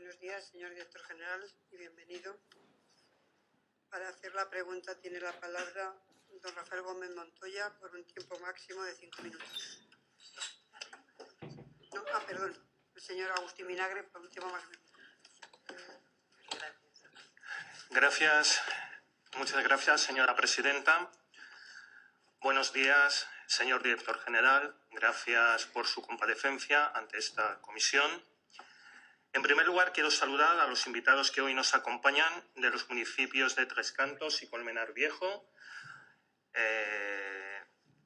Buenos días, señor director general, y bienvenido. Para hacer la pregunta tiene la palabra don Rafael Gómez Montoya por un tiempo máximo de 5 minutos. No, perdón, el señor Agustín Vinagre por un tiempo más. Gracias. Muchas gracias, señora presidenta. Buenos días, señor director general. Gracias por su comparecencia ante esta comisión. En primer lugar, quiero saludar a los invitados que hoy nos acompañan de los municipios de Tres Cantos y Colmenar Viejo,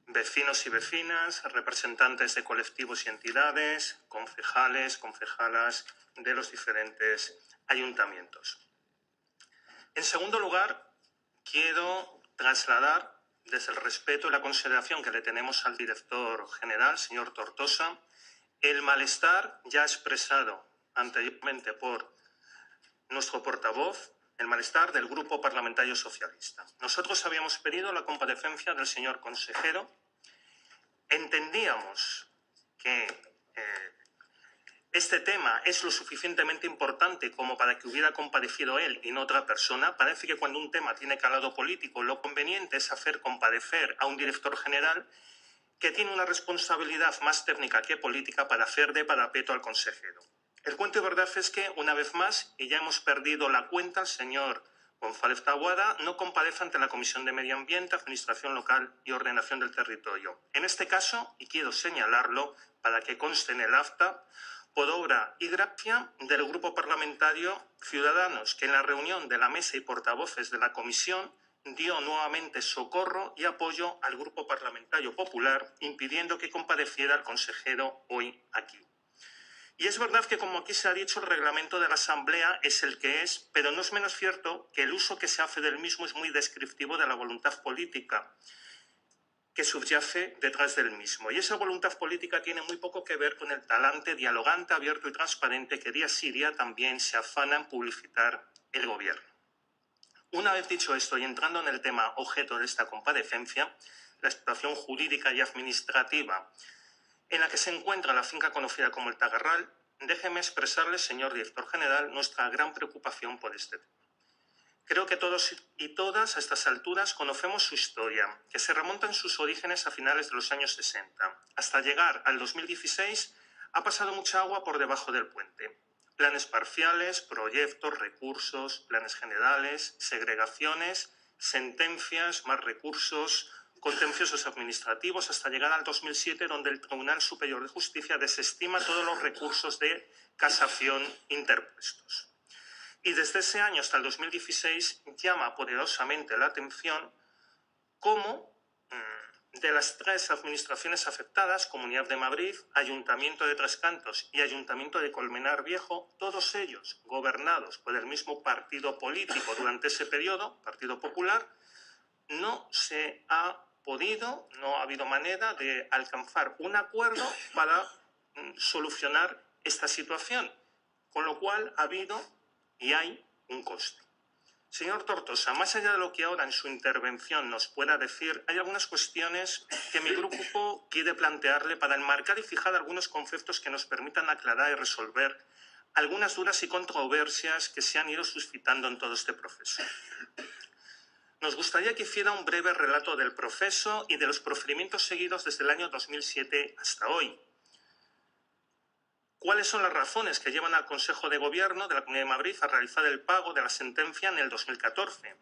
vecinos y vecinas, representantes de colectivos y entidades, concejales, concejalas de los diferentes ayuntamientos. En segundo lugar, quiero trasladar, desde el respeto y la consideración que le tenemos al director general, señor Tortosa, el malestar ya expresado anteriormente por nuestro portavoz, el malestar del Grupo Parlamentario Socialista. Nosotros habíamos pedido la comparecencia del señor consejero. Entendíamos que este tema es lo suficientemente importante como para que hubiera comparecido él y no otra persona. Parece que cuando un tema tiene calado político, lo conveniente es hacer comparecer a un director general que tiene una responsabilidad más técnica que política para hacer de parapeto al consejero. El cuento de verdad es que, una vez más, y ya hemos perdido la cuenta, el señor González Taboada no comparece ante la Comisión de Medio Ambiente, Administración Local y Ordenación del Territorio. En este caso, y quiero señalarlo para que conste en el acta, por obra y gracia del Grupo Parlamentario Ciudadanos, que en la reunión de la mesa y portavoces de la Comisión dio nuevamente socorro y apoyo al Grupo Parlamentario Popular, impidiendo que compareciera el consejero hoy aquí. Y es verdad que, como aquí se ha dicho, el reglamento de la Asamblea es el que es, pero no es menos cierto que el uso que se hace del mismo es muy descriptivo de la voluntad política que subyace detrás del mismo. Y esa voluntad política tiene muy poco que ver con el talante dialogante, abierto y transparente que día sí día también se afana en publicitar el Gobierno. Una vez dicho esto y entrando en el tema objeto de esta comparecencia, la situación jurídica y administrativa en la que se encuentra la finca conocida como el Tagarral, déjeme expresarle, señor director general, nuestra gran preocupación por este tema. Creo que todos y todas a estas alturas conocemos su historia, que se remonta en sus orígenes a finales de los años 60. Hasta llegar al 2016 ha pasado mucha agua por debajo del puente. Planes parciales, proyectos, recursos, planes generales, segregaciones, sentencias, más recursos, contenciosos administrativos, hasta llegar al 2007, donde el Tribunal Superior de Justicia desestima todos los recursos de casación interpuestos. Y desde ese año hasta el 2016 llama poderosamente la atención cómo de las tres administraciones afectadas, Comunidad de Madrid, Ayuntamiento de Tres Cantos y Ayuntamiento de Colmenar Viejo, todos ellos gobernados por el mismo partido político durante ese periodo, Partido Popular, no se ha podido, no ha habido manera de alcanzar un acuerdo para solucionar esta situación, con lo cual ha habido y hay un coste. Señor Tortosa, más allá de lo que ahora en su intervención nos pueda decir, hay algunas cuestiones que mi grupo quiere plantearle para enmarcar y fijar algunos conceptos que nos permitan aclarar y resolver algunas dudas y controversias que se han ido suscitando en todo este proceso. Nos gustaría que hiciera un breve relato del proceso y de los procedimientos seguidos desde el año 2007 hasta hoy. ¿Cuáles son las razones que llevan al Consejo de Gobierno de la Comunidad de Madrid a realizar el pago de la sentencia en el 2014?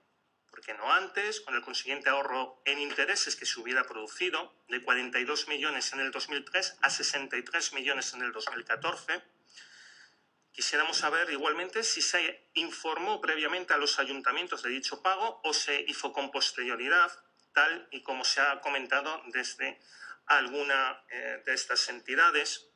¿Por qué no antes, con el consiguiente ahorro en intereses que se hubiera producido, de 42 millones en el 2003 a 63 millones en el 2014? Quisiéramos saber igualmente si se informó previamente a los ayuntamientos de dicho pago o se hizo con posterioridad, tal y como se ha comentado desde alguna de estas entidades.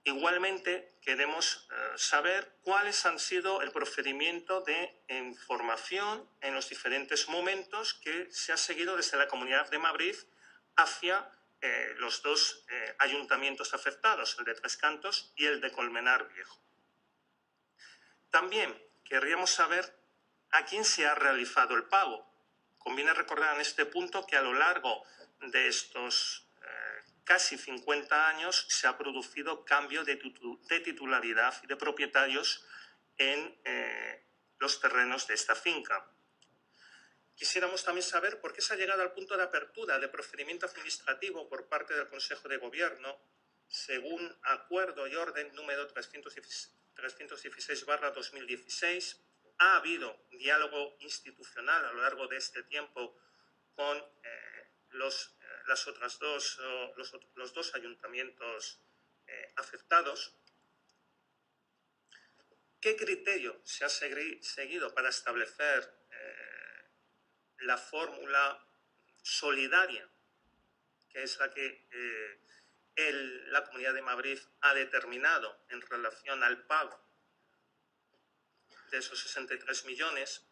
Igualmente, queremos saber cuáles han sido el procedimiento de información en los diferentes momentos que se ha seguido desde la Comunidad de Madrid hacia los dos ayuntamientos afectados, el de Tres Cantos y el de Colmenar Viejo. También querríamos saber a quién se ha realizado el pago. Conviene recordar en este punto que a lo largo de estos casi 50 años se ha producido cambio de titularidad y de propietarios en los terrenos de esta finca. Quisiéramos también saber por qué se ha llegado al punto de apertura de procedimiento administrativo por parte del Consejo de Gobierno, según acuerdo y orden número 316/2016. Ha habido diálogo institucional a lo largo de este tiempo con los dos ayuntamientos afectados. ¿Qué criterio se ha seguido para establecer la fórmula solidaria, que es la que la Comunidad de Madrid ha determinado en relación al pago de esos 63 millones?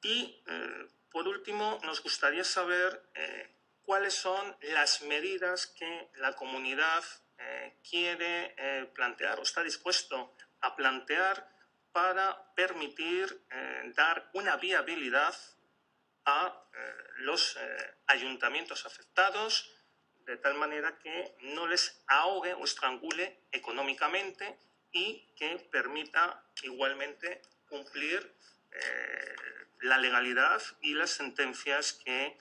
Y, por último, nos gustaría saber cuáles son las medidas que la comunidad quiere plantear o está dispuesto a plantear para permitir dar una viabilidad a los ayuntamientos afectados, de tal manera que no les ahogue o estrangule económicamente y que permita igualmente cumplir la legalidad y las sentencias que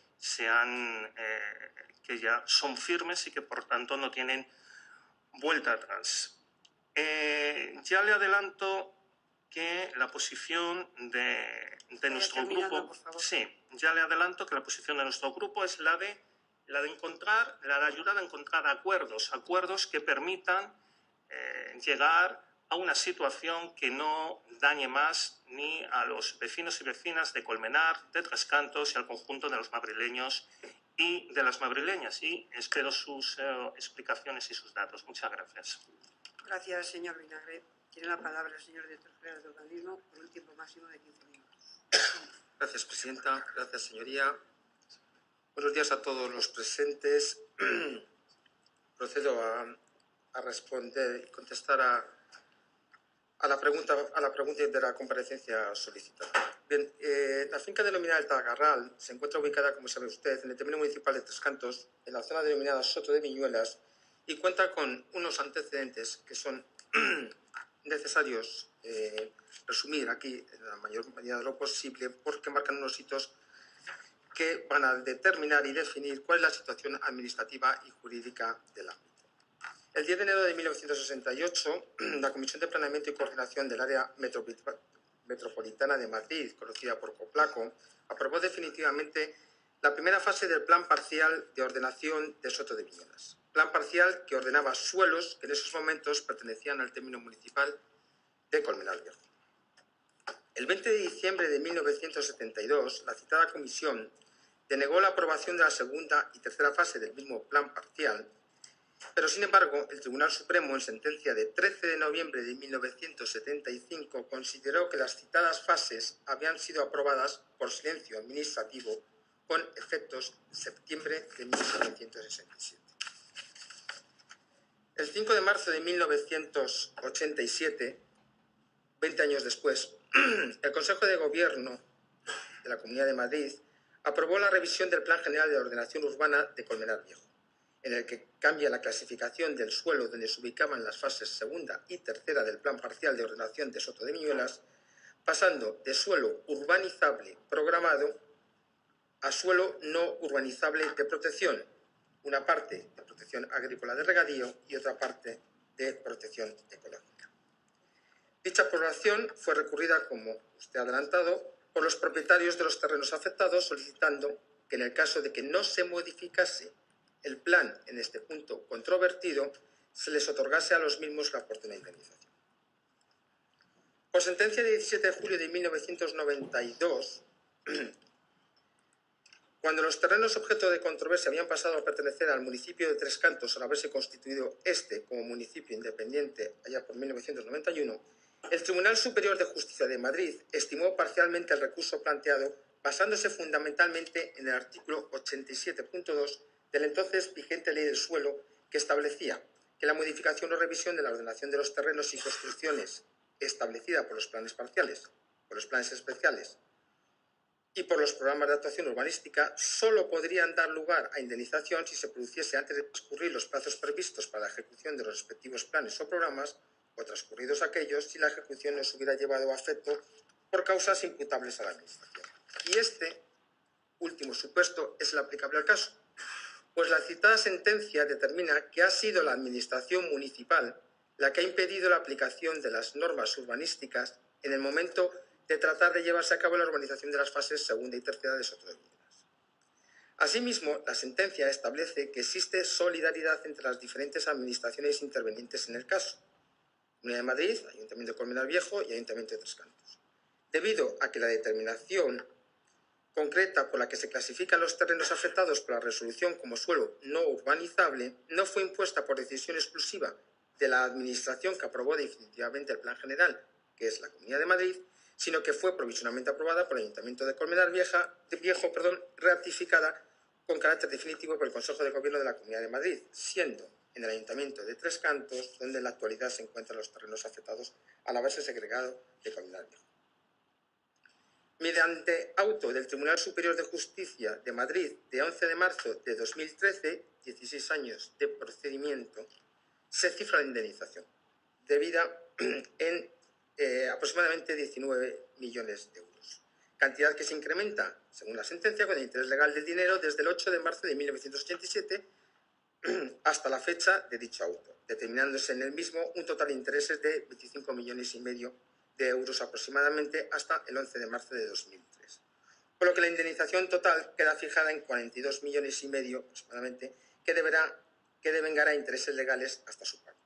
ya son firmes y que por tanto no tienen vuelta atrás. Ya le adelanto que la posición de nuestro grupo, ya le adelanto que la posición de nuestro grupo es la de ayudar a encontrar acuerdos que permitan llegar a una situación que no dañe más ni a los vecinos y vecinas de Colmenar, de Tres Cantos y al conjunto de los madrileños y de las madrileñas. Y espero sus explicaciones y sus datos. Muchas gracias. Gracias, señor Vinagre. Tiene la palabra el señor director general de Urbanismo por un tiempo máximo de 15 minutos. Gracias, presidenta. Gracias, señoría. Buenos días a todos los presentes. Procedo a responder y contestar a la pregunta de la comparecencia solicitada. Bien, la finca denominada El Tagarral se encuentra ubicada, como sabe usted, en el término municipal de Tres Cantos, en la zona denominada Soto de Viñuelas, y cuenta con unos antecedentes que son necesarios resumir aquí en la mayor medida de lo posible, porque marcan unos hitos que van a determinar y definir cuál es la situación administrativa y jurídica del ámbito. El 10 de enero de 1968, la Comisión de Planeamiento y Coordinación del Área Metropolitana de Madrid, conocida por COPLACO, aprobó definitivamente la primera fase del Plan Parcial de Ordenación de Soto de Viñuelas. Plan parcial que ordenaba suelos que en esos momentos pertenecían al término municipal de Colmenar Viejo. El 20 de diciembre de 1972, la citada comisión denegó la aprobación de la segunda y tercera fase del mismo plan parcial, pero sin embargo el Tribunal Supremo, en sentencia de 13 de noviembre de 1975, consideró que las citadas fases habían sido aprobadas por silencio administrativo con efectos en septiembre de 1967. El 5 de marzo de 1987, 20 años después, el Consejo de Gobierno de la Comunidad de Madrid aprobó la revisión del Plan General de Ordenación Urbana de Colmenar Viejo, en el que cambia la clasificación del suelo donde se ubicaban las fases segunda y tercera del Plan Parcial de Ordenación de Soto de Viñuelas, pasando de suelo urbanizable programado a suelo no urbanizable de protección, una parte de protección agrícola de regadío y otra parte de protección ecológica. Dicha aprobación fue recurrida, como usted ha adelantado, por los propietarios de los terrenos afectados, solicitando que en el caso de que no se modificase el plan en este punto controvertido, se les otorgase a los mismos la oportuna indemnización. Por sentencia de 17 de julio de 1992, cuando los terrenos objeto de controversia habían pasado a pertenecer al municipio de Tres Cantos al haberse constituido este como municipio independiente allá por 1991, el Tribunal Superior de Justicia de Madrid estimó parcialmente el recurso planteado basándose fundamentalmente en el artículo 87.2 de la entonces vigente Ley del Suelo, que establecía que la modificación o revisión de la ordenación de los terrenos y construcciones establecida por los planes parciales, por los planes especiales y por los programas de actuación urbanística solo podrían dar lugar a indemnización si se produciese antes de transcurrir los plazos previstos para la ejecución de los respectivos planes o programas, o transcurridos aquellos si la ejecución no se hubiera llevado a efecto por causas imputables a la Administración. Y este último supuesto es el aplicable al caso, pues la citada sentencia determina que ha sido la Administración municipal la que ha impedido la aplicación de las normas urbanísticas en el momento de tratar de llevarse a cabo la urbanización de las fases segunda y tercera de Soto de Viñas. Asimismo, la sentencia establece que existe solidaridad entre las diferentes administraciones intervenientes en el caso: Comunidad de Madrid, Ayuntamiento de Colmenar Viejo y Ayuntamiento de Tres Cantos, debido a que la determinación concreta por la que se clasifican los terrenos afectados por la resolución como suelo no urbanizable no fue impuesta por decisión exclusiva de la Administración que aprobó definitivamente el Plan General, que es la Comunidad de Madrid, sino que fue provisionalmente aprobada por el Ayuntamiento de Colmenar Viejo, ratificada con carácter definitivo por el Consejo de Gobierno de la Comunidad de Madrid, siendo en el Ayuntamiento de Tres Cantos donde en la actualidad se encuentran los terrenos afectados al haberse segregado de Colmenar Viejo. Mediante auto del Tribunal Superior de Justicia de Madrid de 11 de marzo de 2013, 16 años de procedimiento, se cifra la indemnización, debida en aproximadamente 19 millones de euros, cantidad que se incrementa, según la sentencia, con el interés legal del dinero desde el 8 de marzo de 1987 hasta la fecha de dicho auto, determinándose en el mismo un total de intereses de 25 millones y medio de euros aproximadamente hasta el 11 de marzo de 2003. Por lo que la indemnización total queda fijada en 42 millones y medio aproximadamente, que devengará intereses legales hasta su pago.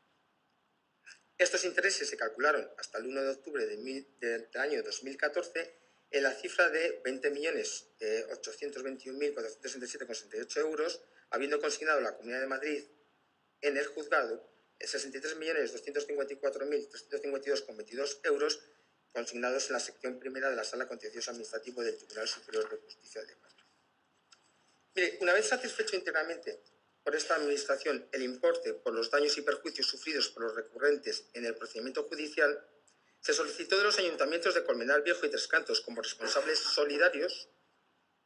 Estos intereses se calcularon hasta el 1 de octubre del año 2014 en la cifra de 20.821.467,68 euros, habiendo consignado la Comunidad de Madrid en el juzgado 63.254.352,22 euros consignados en la sección primera de la Sala Contencioso Administrativo del Tribunal Superior de Justicia de Madrid. Mire, una vez satisfecho íntegramente por esta Administración el importe por los daños y perjuicios sufridos por los recurrentes en el procedimiento judicial, se solicitó de los ayuntamientos de Colmenar Viejo y Tres Cantos como responsables solidarios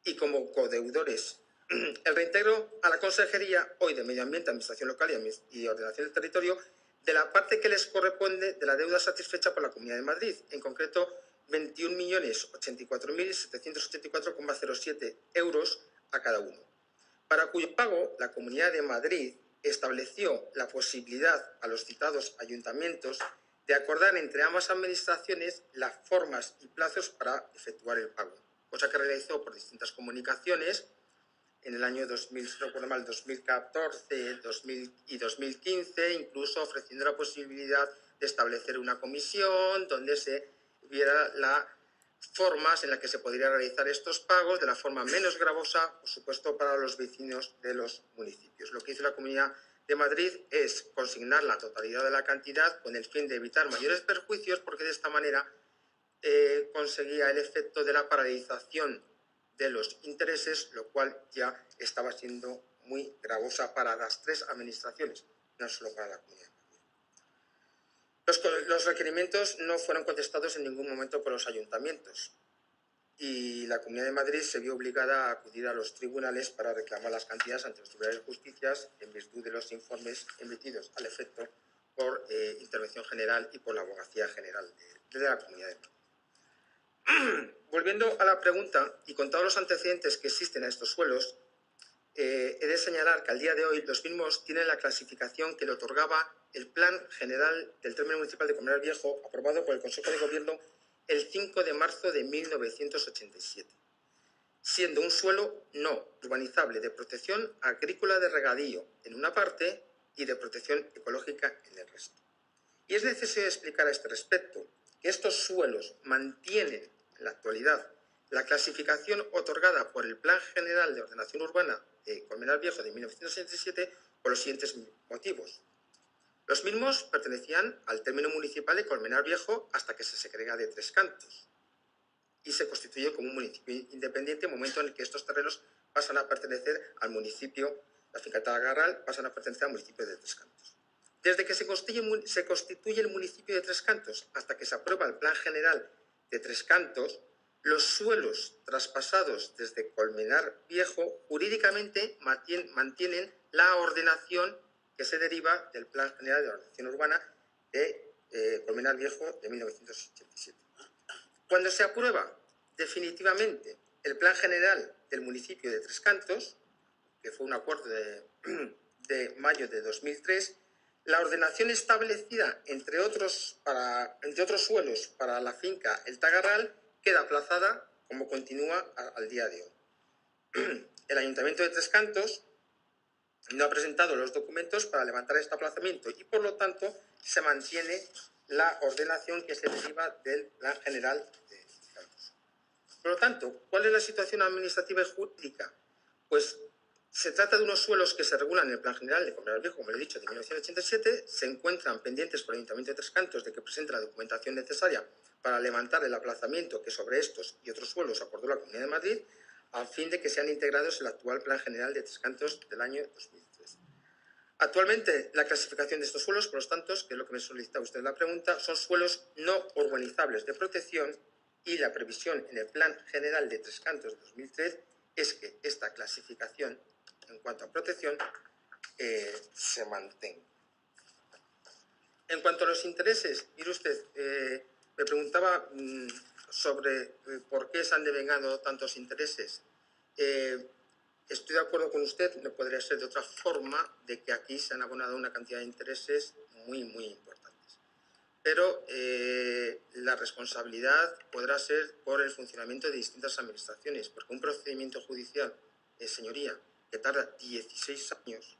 y como codeudores el reintegro a la Consejería hoy de Medio Ambiente, Administración Local y Ordenación del Territorio de la parte que les corresponde de la deuda satisfecha por la Comunidad de Madrid, en concreto 21.084.784,07 euros a cada uno, para cuyo pago la Comunidad de Madrid estableció la posibilidad a los citados ayuntamientos de acordar entre ambas administraciones las formas y plazos para efectuar el pago, cosa que realizó por distintas comunicaciones en el año 2000, si no recuerdo mal, 2014 y 2015, incluso ofreciendo la posibilidad de establecer una comisión donde se viera las formas en las que se podría realizar estos pagos de la forma menos gravosa, por supuesto, para los vecinos de los municipios. Lo que hizo la Comunidad de Madrid es consignar la totalidad de la cantidad con el fin de evitar mayores perjuicios, porque de esta manera conseguía el efecto de la paralización de los intereses, lo cual ya estaba siendo muy gravosa para las tres administraciones, no solo para la Comunidad de Madrid. Los requerimientos no fueron contestados en ningún momento por los ayuntamientos y la Comunidad de Madrid se vio obligada a acudir a los tribunales para reclamar las cantidades ante los tribunales de justicia en virtud de los informes emitidos al efecto por Intervención General y por la Abogacía General de la Comunidad de Madrid. Volviendo a la pregunta, y con todos los antecedentes que existen a estos suelos, he de señalar que al día de hoy los mismos tienen la clasificación que le otorgaba el Plan General del Término Municipal de Colmenar Viejo, aprobado por el Consejo de Gobierno el 5 de marzo de 1987, siendo un suelo no urbanizable de protección agrícola de regadío en una parte y de protección ecológica en el resto. Y es necesario explicar a este respecto que estos suelos mantienen en la actualidad la clasificación otorgada por el Plan General de Ordenación Urbana de Colmenar Viejo de 1987 por los siguientes motivos. Los mismos pertenecían al término municipal de Colmenar Viejo hasta que se segrega de Tres Cantos y se constituye como un municipio independiente, momento en el que estos terrenos pasan a pertenecer al municipio, la finca Tagarral pasan a pertenecer al municipio de Tres Cantos. Desde que se constituye el municipio de Tres Cantos hasta que se aprueba el Plan General de Tres Cantos, Los suelos traspasados desde Colmenar Viejo jurídicamente mantienen la ordenación que se deriva del Plan General de Ordenación Urbana de Colmenar Viejo de 1987. Cuando se aprueba definitivamente el Plan General del municipio de Tres Cantos, que fue un acuerdo de mayo de 2003, la ordenación establecida, entre otros suelos, para la finca El Tagarral, queda aplazada como continúa al día de hoy. El Ayuntamiento de Tres Cantos no ha presentado los documentos para levantar este aplazamiento y, por lo tanto, se mantiene la ordenación que se deriva del Plan General de Tres Cantos. Por lo tanto, ¿cuál es la situación administrativa y jurídica? Pues se trata de unos suelos que se regulan en el Plan General de Colmenar Viejo, como le he dicho, de 1987, se encuentran pendientes por el Ayuntamiento de Tres Cantos de que presente la documentación necesaria para levantar el aplazamiento que sobre estos y otros suelos acordó la Comunidad de Madrid, a fin de que sean integrados en el actual Plan General de Tres Cantos del año 2003. Actualmente, la clasificación de estos suelos, por lo tanto, que es lo que me solicita usted en la pregunta, son suelos no urbanizables de protección, y la previsión en el Plan General de Tres Cantos de 2003 es que esta clasificación en cuanto a protección se mantenga. En cuanto a los intereses, mire usted, me preguntaba sobre por qué se han devengado tantos intereses. Estoy de acuerdo con usted, no podría ser de otra forma, de que aquí se han abonado una cantidad de intereses muy importantes. Pero la responsabilidad podrá ser por el funcionamiento de distintas administraciones, porque un procedimiento judicial, señoría, que tarda 16 años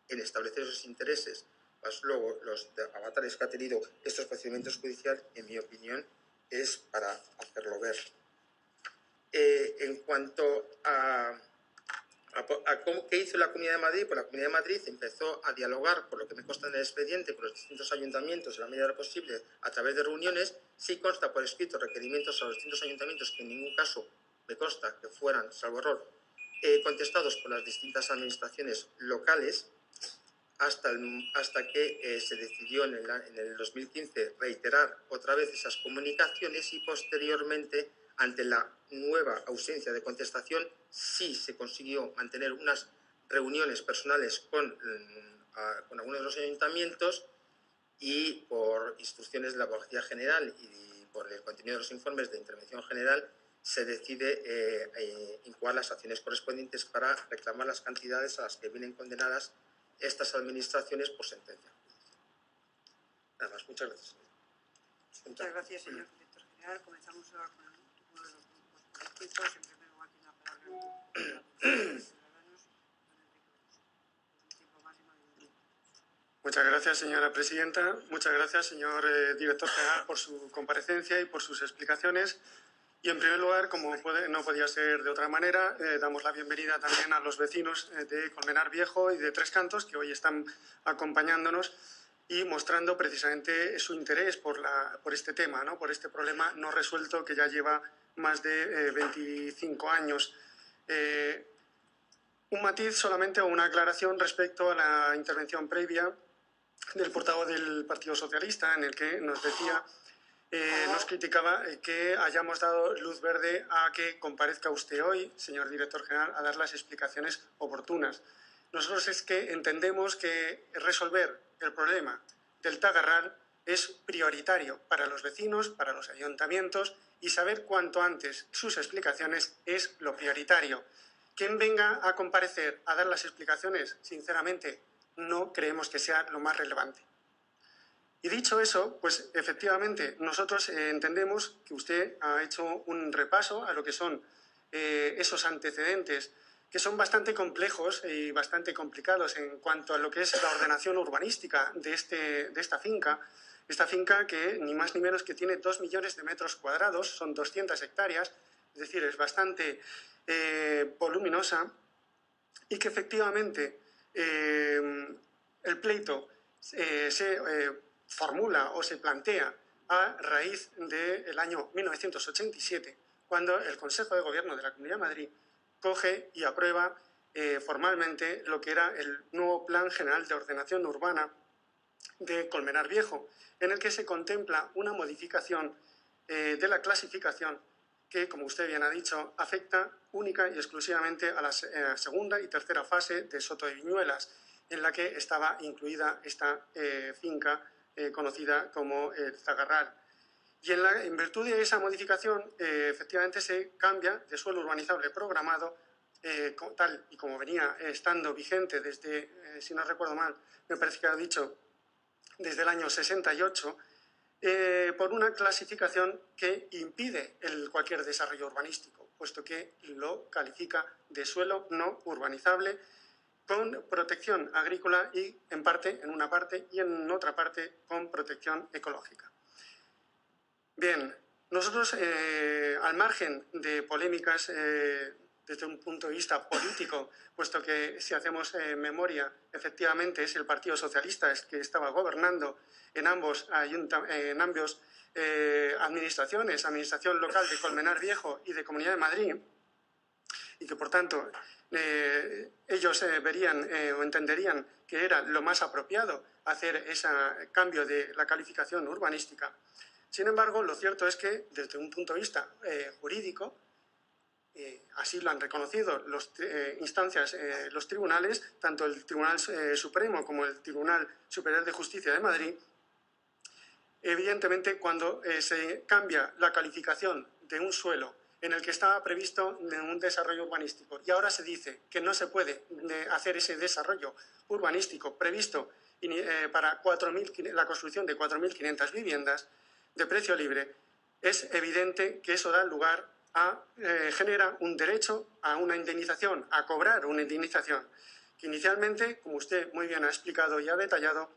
en establecer esos intereses, más luego los avatares que ha tenido estos procedimientos judiciales, en mi opinión, es para hacerlo ver. En cuanto a qué hizo la Comunidad de Madrid, pues la Comunidad de Madrid empezó a dialogar, por lo que me consta en el expediente, con los distintos ayuntamientos en la medida de lo posible a través de reuniones. Sí consta por escrito requerimientos a los distintos ayuntamientos que en ningún caso me consta que fueran, salvo error, contestados por las distintas administraciones locales, hasta que se decidió en el 2015 reiterar otra vez esas comunicaciones, y posteriormente, ante la nueva ausencia de contestación, sí se consiguió mantener unas reuniones personales con algunos de los ayuntamientos, y por instrucciones de la Abogacía General y por el contenido de los informes de intervención general, se decide incoar las acciones correspondientes para reclamar las cantidades a las que vienen condenadas estas administraciones por sentencia. Nada más, muchas gracias. Muchas gracias, señor director general. Comenzamos ahora con uno de los grupos políticos. En primer lugar, tiene la palabra el Ciudadanos, un tiempo máximo de 1 minuto. Muchas gracias, señora presidenta. Muchas gracias, señor director general, por su comparecencia y por sus explicaciones. Y, en primer lugar, como no podía ser de otra manera, damos la bienvenida también a los vecinos de Colmenar Viejo y de Tres Cantos, que hoy están acompañándonos y mostrando precisamente su interés por este tema, ¿no? Por este problema no resuelto que ya lleva más de 25 años. Un matiz solamente o una aclaración respecto a la intervención previa del portavoz del Partido Socialista, en el que nos decía, nos criticaba que hayamos dado luz verde a que comparezca usted hoy, señor director general, a dar las explicaciones oportunas. Nosotros es que entendemos que resolver el problema del Tagarral es prioritario para los vecinos, para los ayuntamientos, y saber cuanto antes sus explicaciones es lo prioritario. Quien venga a comparecer a dar las explicaciones, sinceramente, no creemos que sea lo más relevante. Y dicho eso, pues efectivamente nosotros entendemos que usted ha hecho un repaso a lo que son esos antecedentes, que son bastante complejos y bastante complicados en cuanto a lo que es la ordenación urbanística de esta finca. Esta finca que ni más ni menos que tiene 2 millones de metros cuadrados, son 200 hectáreas, es decir, es bastante voluminosa, y que efectivamente el pleito se formula o se plantea a raíz del año 1987, cuando el Consejo de Gobierno de la Comunidad de Madrid coge y aprueba formalmente lo que era el nuevo Plan General de Ordenación Urbana de Colmenar Viejo, en el que se contempla una modificación de la clasificación que, como usted bien ha dicho, afecta única y exclusivamente a la segunda y tercera fase de Soto de Viñuelas, en la que estaba incluida esta finca conocida como el Zagarral. Y en virtud de esa modificación, efectivamente se cambia de suelo urbanizable programado, tal y como venía estando vigente desde, si no recuerdo mal, me parece que ha dicho, desde el año 68, por una clasificación que impide cualquier desarrollo urbanístico, puesto que lo califica de suelo no urbanizable con protección agrícola y en una parte y en otra parte con protección ecológica. Bien, nosotros al margen de polémicas desde un punto de vista político, puesto que si hacemos memoria, efectivamente es el Partido Socialista el que estaba gobernando en ambos administraciones, administración local de Colmenar Viejo y de Comunidad de Madrid, y que por tanto ellos verían o entenderían que era lo más apropiado hacer ese cambio de la calificación urbanística. Sin embargo, lo cierto es que desde un punto de vista jurídico, así lo han reconocido las instancias, los tribunales, tanto el Tribunal Supremo como el Tribunal Superior de Justicia de Madrid, evidentemente cuando se cambia la calificación de un suelo en el que estaba previsto un desarrollo urbanístico y ahora se dice que no se puede hacer ese desarrollo urbanístico previsto para la construcción de 4.500 viviendas de precio libre, es evidente que eso da lugar genera un derecho a una indemnización, a cobrar una indemnización, que inicialmente, como usted muy bien ha explicado y ha detallado,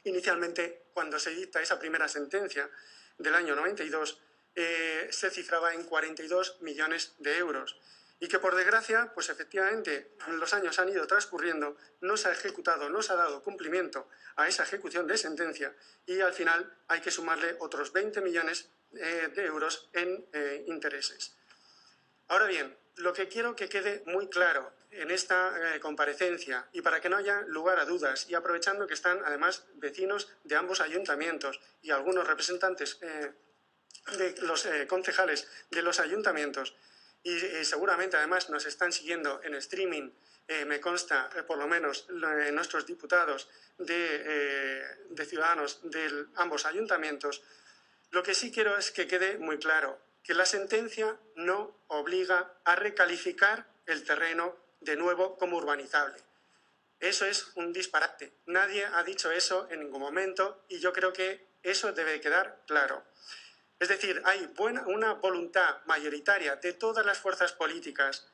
inicialmente cuando se dicta esa primera sentencia del año 92, se cifraba en 42 millones de euros y que por desgracia, pues efectivamente los años han ido transcurriendo, no se ha ejecutado, no se ha dado cumplimiento a esa ejecución de sentencia y al final hay que sumarle otros 20 millones de euros en intereses. Ahora bien, lo que quiero que quede muy claro en esta comparecencia y para que no haya lugar a dudas y aprovechando que están además vecinos de ambos ayuntamientos y algunos representantes de los concejales de los ayuntamientos y seguramente además nos están siguiendo en streaming, me consta por lo menos nuestros diputados de Ciudadanos de ambos ayuntamientos, lo que sí quiero es que quede muy claro que la sentencia no obliga a recalificar el terreno de nuevo como urbanizable. Eso es un disparate. Nadie ha dicho eso en ningún momento y yo creo que eso debe quedar claro. Es decir, hay una voluntad mayoritaria de todas las fuerzas políticas,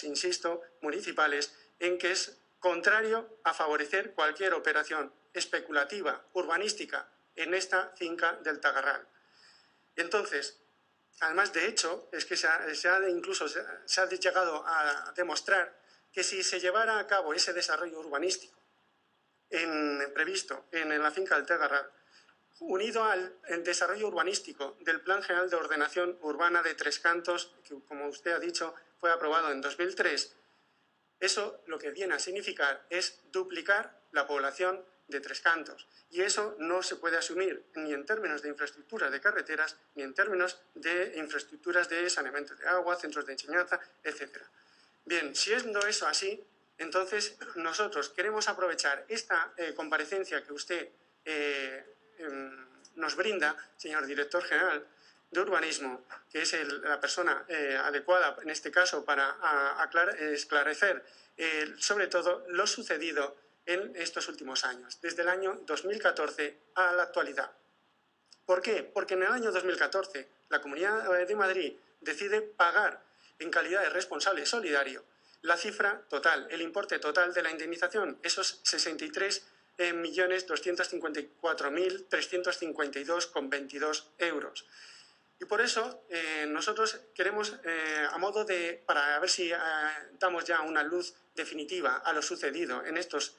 insisto, municipales, en que es contrario a favorecer cualquier operación especulativa, urbanística, en esta finca del Tagarral. Entonces, además de hecho, es que se ha llegado a demostrar que si se llevara a cabo ese desarrollo urbanístico previsto en la finca del Tagarral, unido al desarrollo urbanístico del Plan General de Ordenación Urbana de Tres Cantos, que como usted ha dicho fue aprobado en 2003, eso lo que viene a significar es duplicar la población de Tres Cantos. Y eso no se puede asumir ni en términos de infraestructuras de carreteras, ni en términos de infraestructuras de saneamiento de agua, centros de enseñanza, etc. Bien, siendo eso así, entonces nosotros queremos aprovechar esta comparecencia que usted nos brinda, señor director general de urbanismo, que es la persona adecuada en este caso para esclarecer sobre todo lo sucedido en estos últimos años, desde el año 2014 a la actualidad. ¿Por qué? Porque en el año 2014 la Comunidad de Madrid decide pagar en calidad de responsable solidario la cifra total, el importe total de la indemnización, esos 63.254.352,22 euros. Y por eso nosotros queremos, para ver si damos ya una luz definitiva a lo sucedido en estos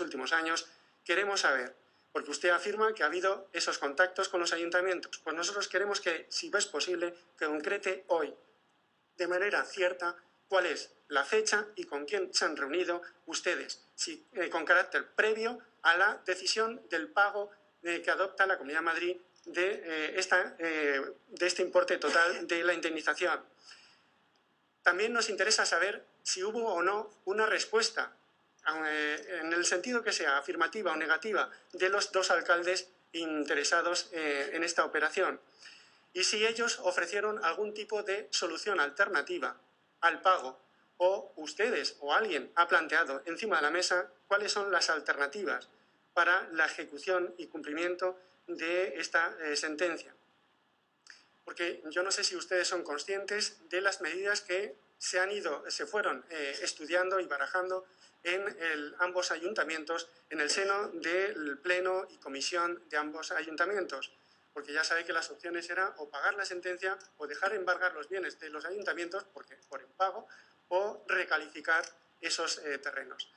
últimos años, queremos saber, porque usted afirma que ha habido esos contactos con los ayuntamientos, pues nosotros queremos que, si es posible, que concrete hoy, de manera cierta, cuál es la fecha y con quién se han reunido ustedes, con carácter previo a la decisión del pago que adopta la Comunidad de Madrid de este importe total de la indemnización. También nos interesa saber si hubo o no una respuesta, en el sentido que sea, afirmativa o negativa, de los dos alcaldes interesados en esta operación. Y si ellos ofrecieron algún tipo de solución alternativa al pago, o ustedes o alguien ha planteado encima de la mesa cuáles son las alternativas para la ejecución y cumplimiento de esta sentencia. Porque yo no sé si ustedes son conscientes de las medidas que se fueron estudiando y barajando en ambos ayuntamientos, en el seno del pleno y comisión de ambos ayuntamientos. Porque ya sabe que las opciones eran o pagar la sentencia o dejar embargar los bienes de los ayuntamientos por impago o recalificar esos terrenos.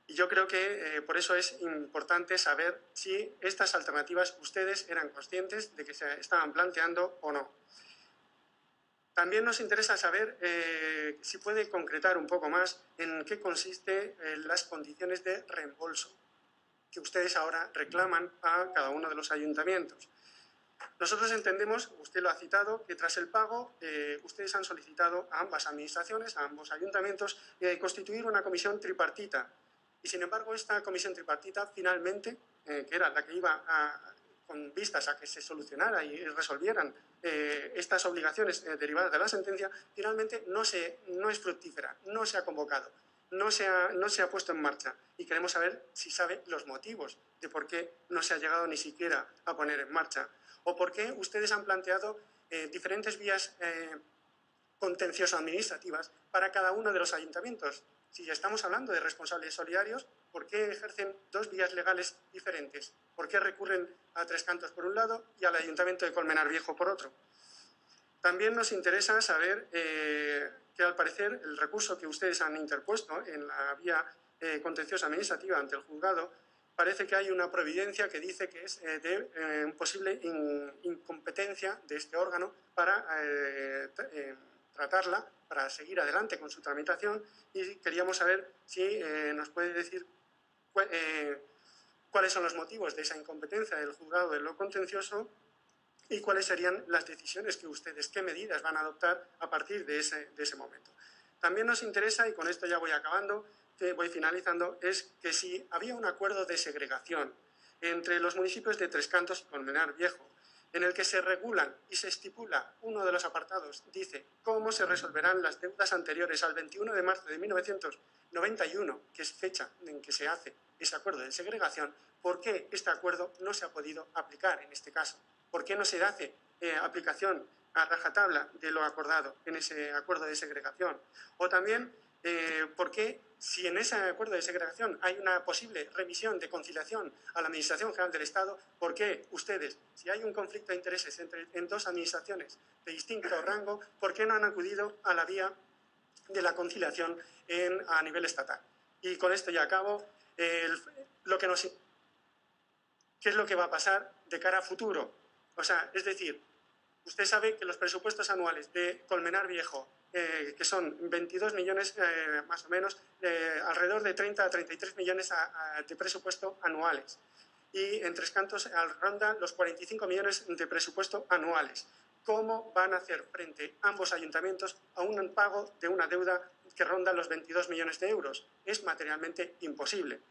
Y yo creo que por eso es importante saber si estas alternativas ustedes eran conscientes de que se estaban planteando o no. También nos interesa saber si puede concretar un poco más en qué consiste las condiciones de reembolso que ustedes ahora reclaman a cada uno de los ayuntamientos. Nosotros entendemos, usted lo ha citado, que tras el pago ustedes han solicitado a ambas administraciones, a ambos ayuntamientos, constituir una comisión tripartita. Y sin embargo, esta comisión tripartita finalmente, que era la que iba con vistas a que se solucionara y resolvieran estas obligaciones derivadas de la sentencia, finalmente no es fructífera, no se ha convocado, no se ha puesto en marcha. Y queremos saber si sabe los motivos de por qué no se ha llegado ni siquiera a poner en marcha. O por qué ustedes han planteado diferentes vías contencioso-administrativas para cada uno de los ayuntamientos. Si ya estamos hablando de responsables solidarios, ¿por qué ejercen dos vías legales diferentes? ¿Por qué recurren a Tres Cantos por un lado y al Ayuntamiento de Colmenar Viejo por otro? También nos interesa saber que, al parecer, el recurso que ustedes han interpuesto en la vía contenciosa administrativa ante el juzgado, parece que hay una providencia que dice que es de posible incompetencia de este órgano para tratarla, para seguir adelante con su tramitación, y queríamos saber si nos puede decir cuáles son los motivos de esa incompetencia del juzgado de lo contencioso y cuáles serían las decisiones que ustedes, qué medidas van a adoptar a partir de ese momento. También nos interesa, y con esto ya voy acabando, voy finalizando, es que si había un acuerdo de segregación entre los municipios de Tres Cantos y Colmenar Viejo, en el que se regulan y se estipula, uno de los apartados dice cómo se resolverán las deudas anteriores al 21 de marzo de 1991, que es fecha en que se hace ese acuerdo de segregación. ¿Por qué este acuerdo no se ha podido aplicar en este caso? ¿Por qué no se hace aplicación a rajatabla de lo acordado en ese acuerdo de segregación? O también, ¿por qué, si en ese acuerdo de segregación hay una posible remisión de conciliación a la Administración General del Estado, por qué ustedes, si hay un conflicto de intereses en dos administraciones de distinto rango, por qué no han acudido a la vía de la conciliación a nivel estatal? Y con esto ya acabo. ¿Qué es lo que va a pasar de cara a futuro? O sea, es decir, usted sabe que los presupuestos anuales de Colmenar Viejo, que son 22 millones más o menos, alrededor de 30 a 33 millones de presupuesto anuales. Y en Tres Cantos rondan los 45 millones de presupuesto anuales. ¿Cómo van a hacer frente ambos ayuntamientos a un pago de una deuda que ronda los 22 millones de euros? Es materialmente imposible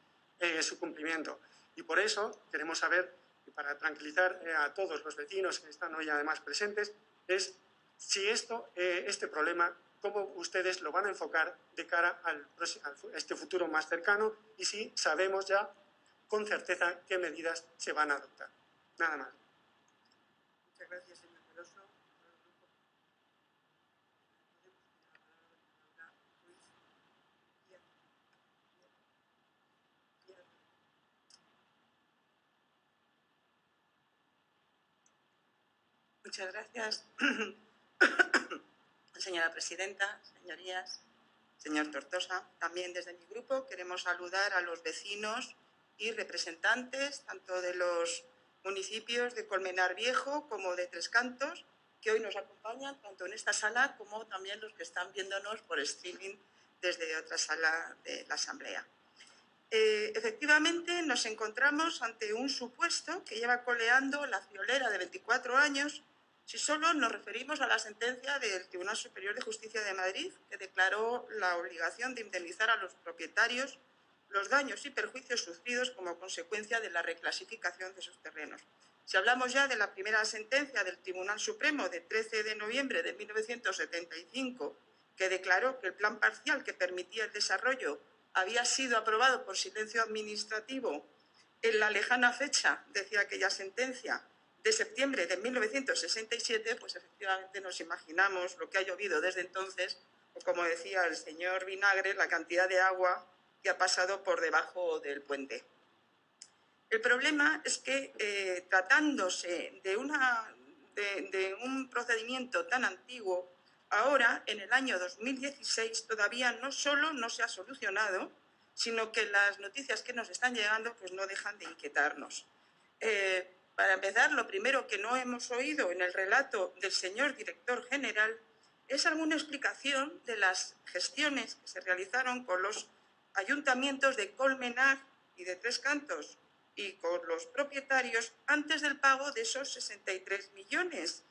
su cumplimiento. Y por eso queremos saber, y para tranquilizar a todos los vecinos que están hoy además presentes, es si este problema, cómo ustedes lo van a enfocar de cara a este futuro más cercano y si sabemos ya con certeza qué medidas se van a adoptar. Nada más. Muchas gracias, señor Peroso. Muchas gracias, señora presidenta, señorías, señor Tortosa. También desde mi grupo queremos saludar a los vecinos y representantes tanto de los municipios de Colmenar Viejo como de Tres Cantos, que hoy nos acompañan tanto en esta sala como también los que están viéndonos por streaming desde otra sala de la Asamblea. Efectivamente, nos encontramos ante un supuesto que lleva coleando la friolera de 24 años si solo nos referimos a la sentencia del Tribunal Superior de Justicia de Madrid, que declaró la obligación de indemnizar a los propietarios los daños y perjuicios sufridos como consecuencia de la reclasificación de sus terrenos. Si hablamos ya de la primera sentencia del Tribunal Supremo de 13 de noviembre de 1975, que declaró que el plan parcial que permitía el desarrollo había sido aprobado por silencio administrativo en la lejana fecha, decía aquella sentencia, de septiembre de 1967, pues efectivamente nos imaginamos lo que ha llovido desde entonces, o como decía el señor Vinagre, la cantidad de agua que ha pasado por debajo del puente. El problema es que tratándose de un procedimiento tan antiguo, ahora, en el año 2016, todavía no solo no se ha solucionado, sino que las noticias que nos están llegando pues no dejan de inquietarnos. Para empezar, lo primero que no hemos oído en el relato del señor director general es alguna explicación de las gestiones que se realizaron con los ayuntamientos de Colmenar y de Tres Cantos y con los propietarios antes del pago de esos 63 millones.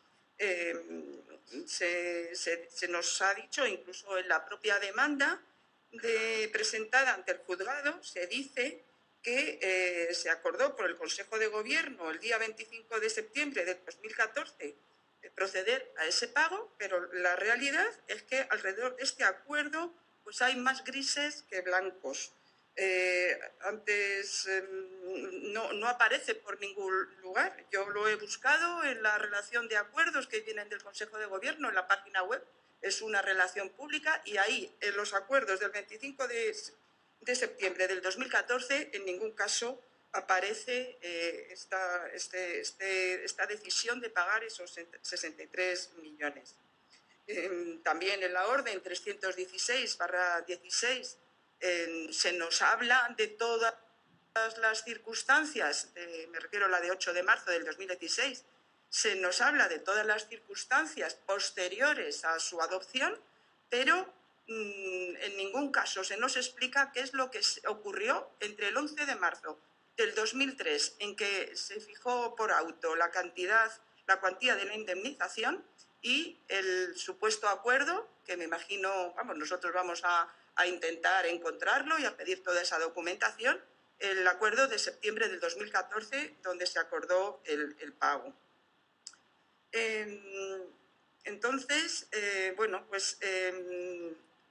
Se nos ha dicho, incluso en la propia demanda presentada ante el juzgado, se dice que se acordó por el Consejo de Gobierno el día 25 de septiembre de 2014 proceder a ese pago, pero la realidad es que alrededor de este acuerdo pues hay más grises que blancos. Antes no aparece por ningún lugar. Yo lo he buscado en la relación de acuerdos que vienen del Consejo de Gobierno, en la página web. Es una relación pública y ahí, en los acuerdos del 25 de septiembre del 2014, en ningún caso aparece esta decisión de pagar esos 63 millones. También en la orden 316/16 se nos habla de todas las circunstancias, me refiero a la de 8 de marzo del 2016, se nos habla de todas las circunstancias posteriores a su adopción, pero en ningún caso se nos explica qué es lo que ocurrió entre el 11 de marzo del 2003, en que se fijó por auto la cuantía de la indemnización, y el supuesto acuerdo, que me imagino, nosotros vamos a intentar encontrarlo y a pedir toda esa documentación, el acuerdo de septiembre del 2014, donde se acordó el pago. Entonces,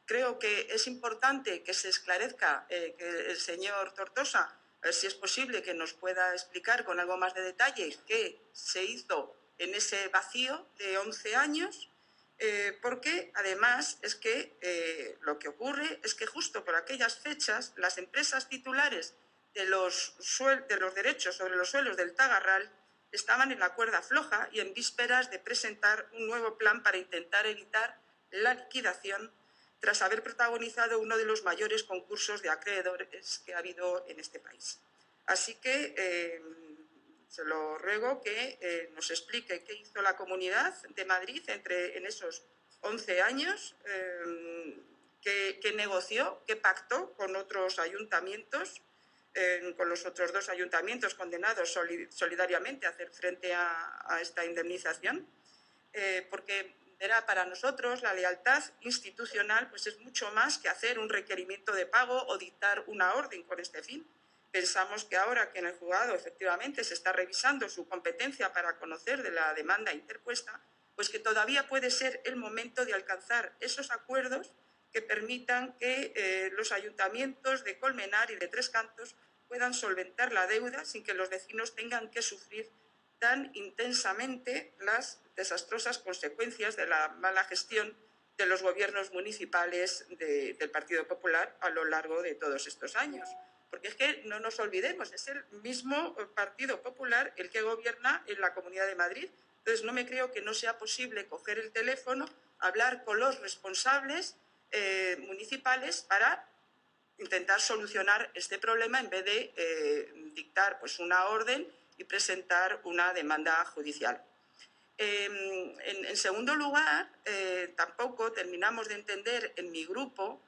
creo que es importante que se esclarezca, que el señor Tortosa, a ver si es posible que nos pueda explicar con algo más de detalle qué se hizo en ese vacío de 11 años, porque además es que lo que ocurre es que justo por aquellas fechas las empresas titulares de los derechos sobre los suelos del Tagarral estaban en la cuerda floja y en vísperas de presentar un nuevo plan para intentar evitar la liquidación tras haber protagonizado uno de los mayores concursos de acreedores que ha habido en este país. Así que se lo ruego que nos explique qué hizo la Comunidad de Madrid en esos 11 años, qué negoció, qué pactó con otros ayuntamientos, con los otros dos ayuntamientos condenados solidariamente a hacer frente a esta indemnización, porque verá, para nosotros la lealtad institucional pues es mucho más que hacer un requerimiento de pago o dictar una orden con este fin. Pensamos que ahora que en el juzgado efectivamente se está revisando su competencia para conocer de la demanda interpuesta, pues que todavía puede ser el momento de alcanzar esos acuerdos que permitan que los ayuntamientos de Colmenar y de Tres Cantos puedan solventar la deuda sin que los vecinos tengan que sufrir tan intensamente las desastrosas consecuencias de la mala gestión de los gobiernos municipales del Partido Popular a lo largo de todos estos años. Porque es que no nos olvidemos, es el mismo Partido Popular el que gobierna en la Comunidad de Madrid. Entonces no me creo que no sea posible coger el teléfono, hablar con los responsables municipales para intentar solucionar este problema en vez de dictar pues, una orden y presentar una demanda judicial. En segundo lugar, tampoco terminamos de entender en mi grupo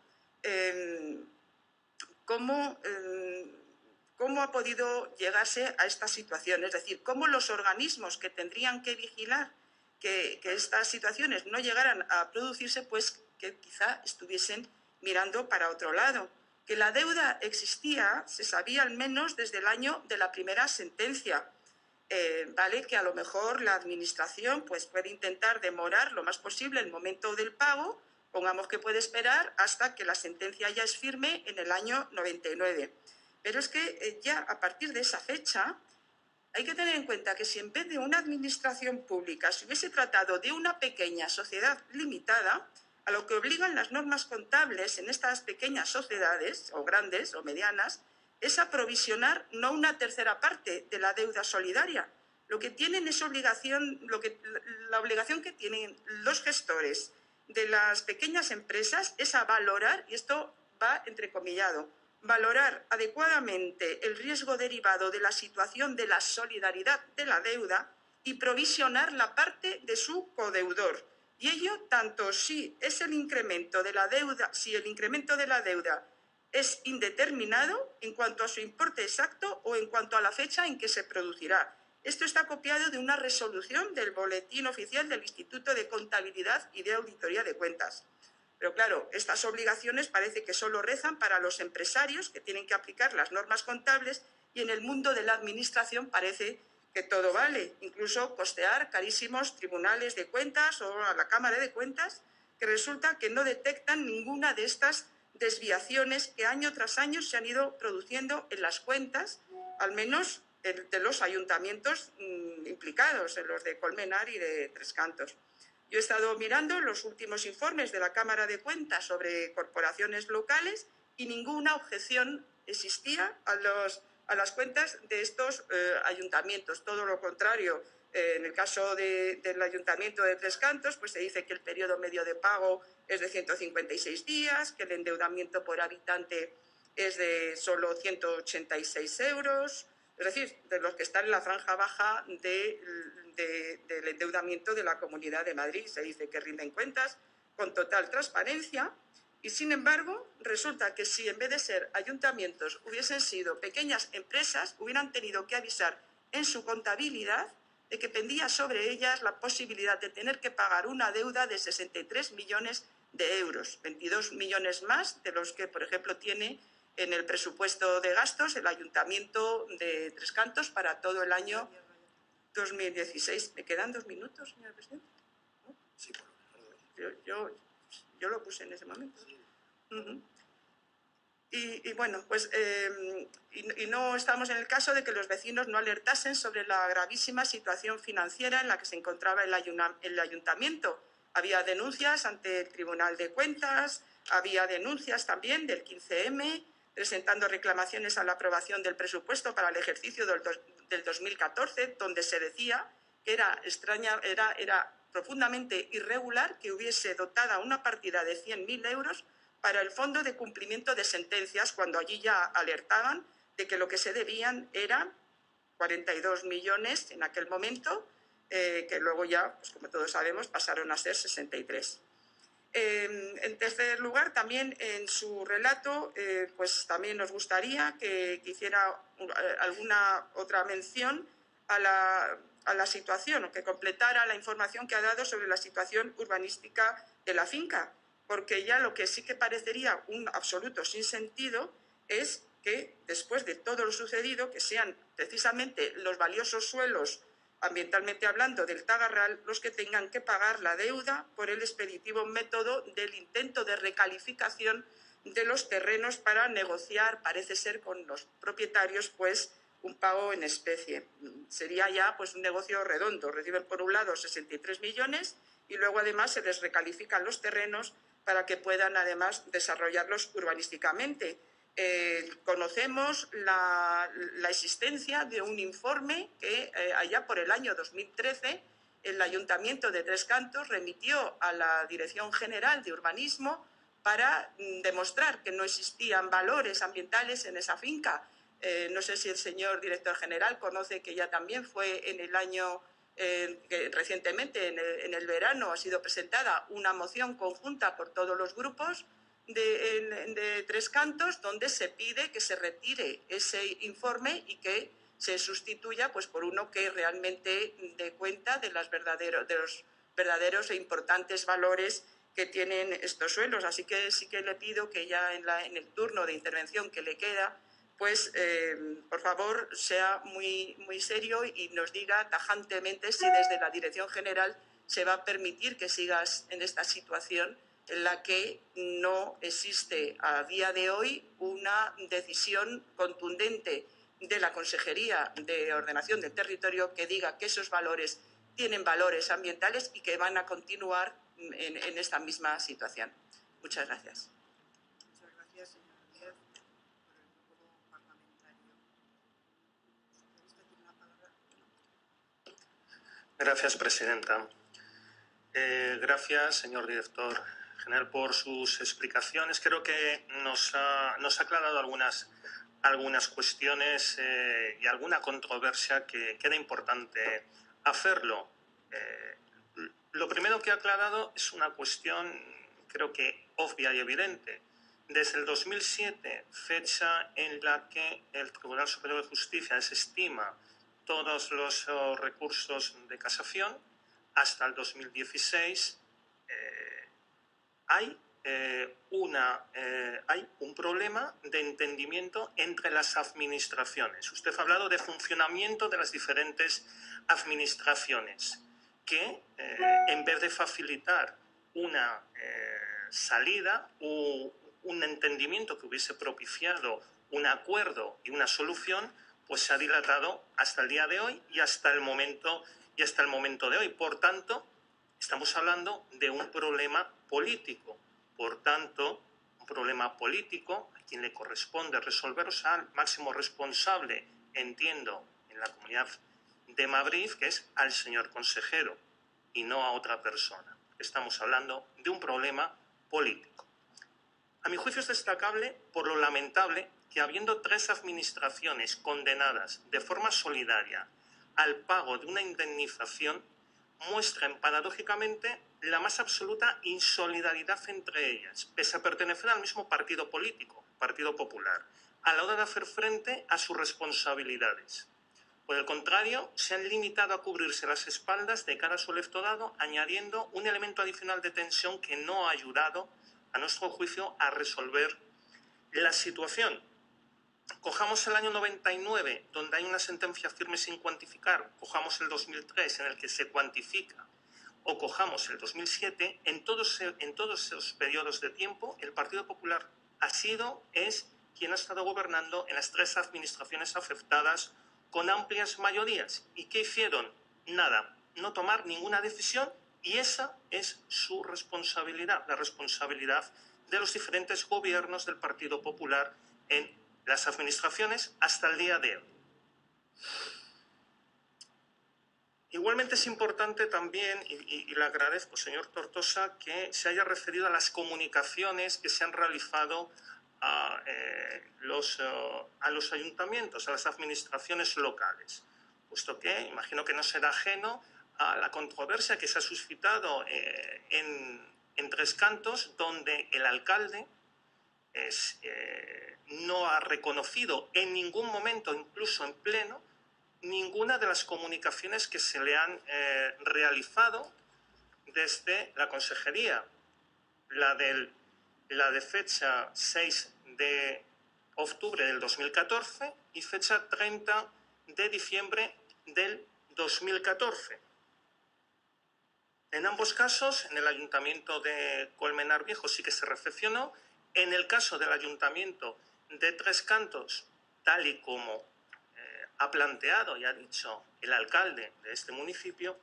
cómo ha podido llegarse a esta situación. Es decir, cómo los organismos que tendrían que vigilar que estas situaciones no llegaran a producirse, pues que quizá estuviesen mirando para otro lado. Que la deuda existía, se sabía al menos desde el año de la primera sentencia. ¿Vale? Que a lo mejor la administración pues, puede intentar demorar lo más posible el momento del pago, pongamos que puede esperar hasta que la sentencia ya es firme en el año 99. Pero es que ya a partir de esa fecha hay que tener en cuenta que si en vez de una administración pública se hubiese tratado de una pequeña sociedad limitada, a lo que obligan las normas contables en estas pequeñas sociedades, o grandes o medianas, es a provisionar no una tercera parte de la deuda solidaria. Lo que tienen es la obligación que tienen los gestores de las pequeñas empresas es a valorar, y esto va entrecomillado, valorar adecuadamente el riesgo derivado de la situación de la solidaridad de la deuda y provisionar la parte de su codeudor. Y ello tanto si es el incremento de la deuda, si el incremento de la deuda es indeterminado en cuanto a su importe exacto o en cuanto a la fecha en que se producirá. Esto está copiado de una resolución del Boletín Oficial del Instituto de Contabilidad y de Auditoría de Cuentas. Pero claro, estas obligaciones parece que solo rezan para los empresarios que tienen que aplicar las normas contables y en el mundo de la administración parece que todo vale, incluso costear carísimos tribunales de cuentas o a la Cámara de Cuentas, que resulta que no detectan ninguna de estas desviaciones que año tras año se han ido produciendo en las cuentas, al menos de los ayuntamientos implicados, en los de Colmenar y de Tres Cantos. Yo he estado mirando los últimos informes de la Cámara de Cuentas sobre corporaciones locales y ninguna objeción existía a las cuentas de estos ayuntamientos. Todo lo contrario, en el caso del Ayuntamiento de Tres Cantos, pues se dice que el periodo medio de pago es de 156 días, que el endeudamiento por habitante es de solo 186 euros, es decir, de los que están en la franja baja del endeudamiento de la Comunidad de Madrid. Se dice que rinden cuentas con total transparencia y, sin embargo, resulta que si en vez de ser ayuntamientos hubiesen sido pequeñas empresas, hubieran tenido que avisar en su contabilidad de que pendía sobre ellas la posibilidad de tener que pagar una deuda de 63 millones de euros, 22 millones más de los que, por ejemplo, tiene en el presupuesto de gastos el Ayuntamiento de Tres Cantos para todo el año 2016. ¿Me quedan 2 minutos, señor presidente? ¿No? Sí, por favor. Yo lo puse en ese momento. Y bueno, pues y no estamos en el caso de que los vecinos no alertasen sobre la gravísima situación financiera en la que se encontraba el ayuntamiento. Había denuncias ante el Tribunal de Cuentas, había denuncias también del 15M, presentando reclamaciones a la aprobación del presupuesto para el ejercicio del 2014, donde se decía que era profundamente irregular que hubiese dotada una partida de 100.000 euros para el Fondo de Cumplimiento de Sentencias, cuando allí ya alertaban de que lo que se debían eran 42 millones en aquel momento, que luego ya, pues como todos sabemos, pasaron a ser 63. En tercer lugar, también en su relato, pues también nos gustaría que hiciera alguna otra mención a la situación, o que completara la información que ha dado sobre la situación urbanística de la finca, porque ya lo que sí que parecería un absoluto sinsentido es que después de todo lo sucedido, que sean precisamente los valiosos suelos, ambientalmente hablando, del Tagarral, los que tengan que pagar la deuda por el expeditivo método del intento de recalificación de los terrenos para negociar, parece ser, con los propietarios, pues un pago en especie. Sería ya pues un negocio redondo. Reciben por un lado 63 millones y luego además se les recalifican los terrenos para que puedan además desarrollarlos urbanísticamente. Conocemos la existencia de un informe que allá por el año 2013 el Ayuntamiento de Tres Cantos remitió a la Dirección General de Urbanismo para demostrar que no existían valores ambientales en esa finca. No sé si el señor director general conoce que ya también fue en el año, que recientemente en el verano ha sido presentada una moción conjunta por todos los grupos de Tres Cantos, donde se pide que se retire ese informe y que se sustituya pues, por uno que realmente dé cuenta de los verdaderos e importantes valores que tienen estos suelos. Así que sí que le pido que ya en el turno de intervención que le queda, pues por favor sea muy serio y nos diga tajantemente si desde la Dirección General se va a permitir que sigas en esta situación en la que no existe a día de hoy una decisión contundente de la Consejería de Ordenación del Territorio que diga que esos valores tienen valores ambientales y que van a continuar en esta misma situación. Muchas gracias. Muchas gracias, señor Díaz, por el grupo parlamentario socialista. Tiene la palabra. Gracias, presidenta. Gracias, señor director general, por sus explicaciones. Creo que nos ha aclarado algunas cuestiones y alguna controversia que queda importante hacerlo. Lo primero que ha aclarado es una cuestión, creo que obvia y evidente. Desde el 2007, fecha en la que el Tribunal Superior de Justicia desestima todos los recursos de casación, hasta el 2016, hay un problema de entendimiento entre las administraciones. Usted ha hablado de funcionamiento de las diferentes administraciones que, en vez de facilitar una salida o un entendimiento que hubiese propiciado un acuerdo y una solución, pues se ha dilatado hasta el día de hoy y hasta el momento de hoy. Por tanto, estamos hablando de un problema político. Por tanto, un problema político a quien le corresponde resolver, o sea, al máximo responsable, entiendo, en la Comunidad de Madrid, que es al señor consejero y no a otra persona. Estamos hablando de un problema político. A mi juicio es destacable por lo lamentable que, habiendo 3 administraciones condenadas de forma solidaria al pago de una indemnización, muestran paradójicamente la más absoluta insolidaridad entre ellas, pese a pertenecer al mismo partido político, Partido Popular, a la hora de hacer frente a sus responsabilidades. Por el contrario, se han limitado a cubrirse las espaldas de cara a su electorado, añadiendo un elemento adicional de tensión que no ha ayudado, a nuestro juicio, a resolver la situación. Cojamos el año 99, donde hay una sentencia firme sin cuantificar, cojamos el 2003, en el que se cuantifica, o cojamos el 2007, en todos esos periodos de tiempo, el Partido Popular es quien ha estado gobernando en las 3 administraciones afectadas con amplias mayorías. ¿Y qué hicieron? Nada, no tomar ninguna decisión, y esa es su responsabilidad, la responsabilidad de los diferentes gobiernos del Partido Popular en las administraciones hasta el día de hoy. Igualmente es importante también, y le agradezco, señor Tortosa, que se haya referido a las comunicaciones que se han realizado a los ayuntamientos, a las administraciones locales, puesto que imagino que no será ajeno a la controversia que se ha suscitado en Tres Cantos, donde el alcalde no ha reconocido en ningún momento, incluso en pleno, ninguna de las comunicaciones que se le han realizado desde la consejería. La de fecha 6 de octubre del 2014 y fecha 30 de diciembre del 2014. En ambos casos, en el Ayuntamiento de Colmenar Viejo sí que se recepcionó. En el caso del Ayuntamiento de Tres Cantos, tal y como ha planteado y ha dicho el alcalde de este municipio,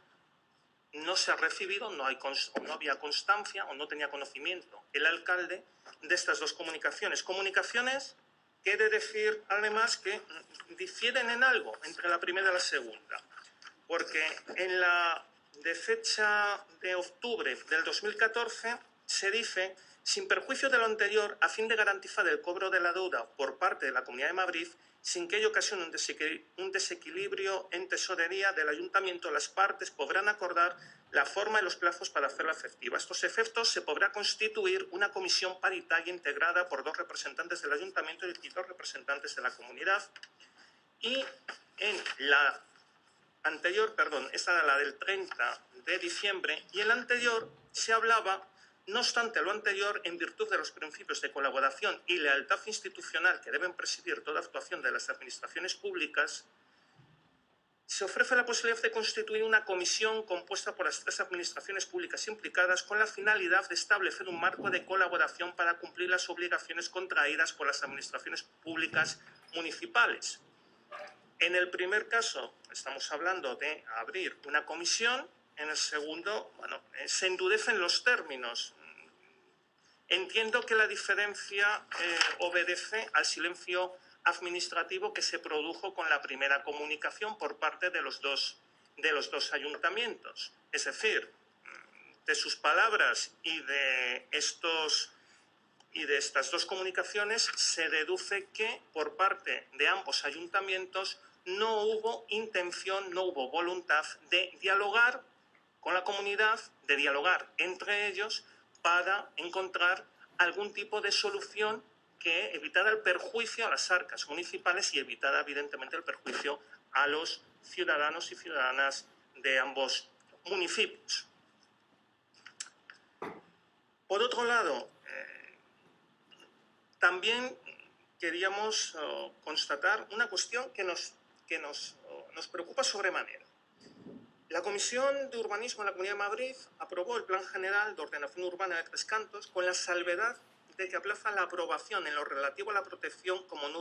no se ha recibido, no había constancia o no tenía conocimiento el alcalde de estas 2 comunicaciones. Comunicaciones que he de decir además que difieren en algo entre la primera y la segunda, porque en la de fecha de octubre del 2014 se dice: sin perjuicio de lo anterior, a fin de garantizar el cobro de la deuda por parte de la Comunidad de Madrid, sin que ello ocasione un desequilibrio en tesorería del ayuntamiento. Las partes podrán acordar la forma y los plazos para hacerla efectiva. A estos efectos se podrá constituir una comisión paritaria integrada por 2 representantes del ayuntamiento y 2 representantes de la comunidad. Y en la anterior, perdón, esta era la del 30 de diciembre, y en la anterior se hablaba, no obstante lo anterior, en virtud de los principios de colaboración y lealtad institucional que deben presidir toda actuación de las administraciones públicas, se ofrece la posibilidad de constituir una comisión compuesta por las 3 administraciones públicas implicadas con la finalidad de establecer un marco de colaboración para cumplir las obligaciones contraídas por las administraciones públicas municipales. En el primer caso, estamos hablando de abrir una comisión. En el segundo, bueno, se endurecen los términos. Entiendo que la diferencia obedece al silencio administrativo que se produjo con la primera comunicación por parte de los dos ayuntamientos. Es decir, de sus palabras y de estas 2 comunicaciones se deduce que por parte de ambos ayuntamientos no hubo intención, no hubo voluntad de dialogar con la comunidad, de dialogar entre ellos para encontrar algún tipo de solución que evitara el perjuicio a las arcas municipales y evitara, evidentemente, el perjuicio a los ciudadanos y ciudadanas de ambos municipios. Por otro lado, también queríamos constatar una cuestión que nos preocupa sobremanera. La Comisión de Urbanismo de la Comunidad de Madrid aprobó el Plan General de Ordenación Urbana de Tres Cantos con la salvedad de que aplaza la aprobación en lo relativo a la protección como no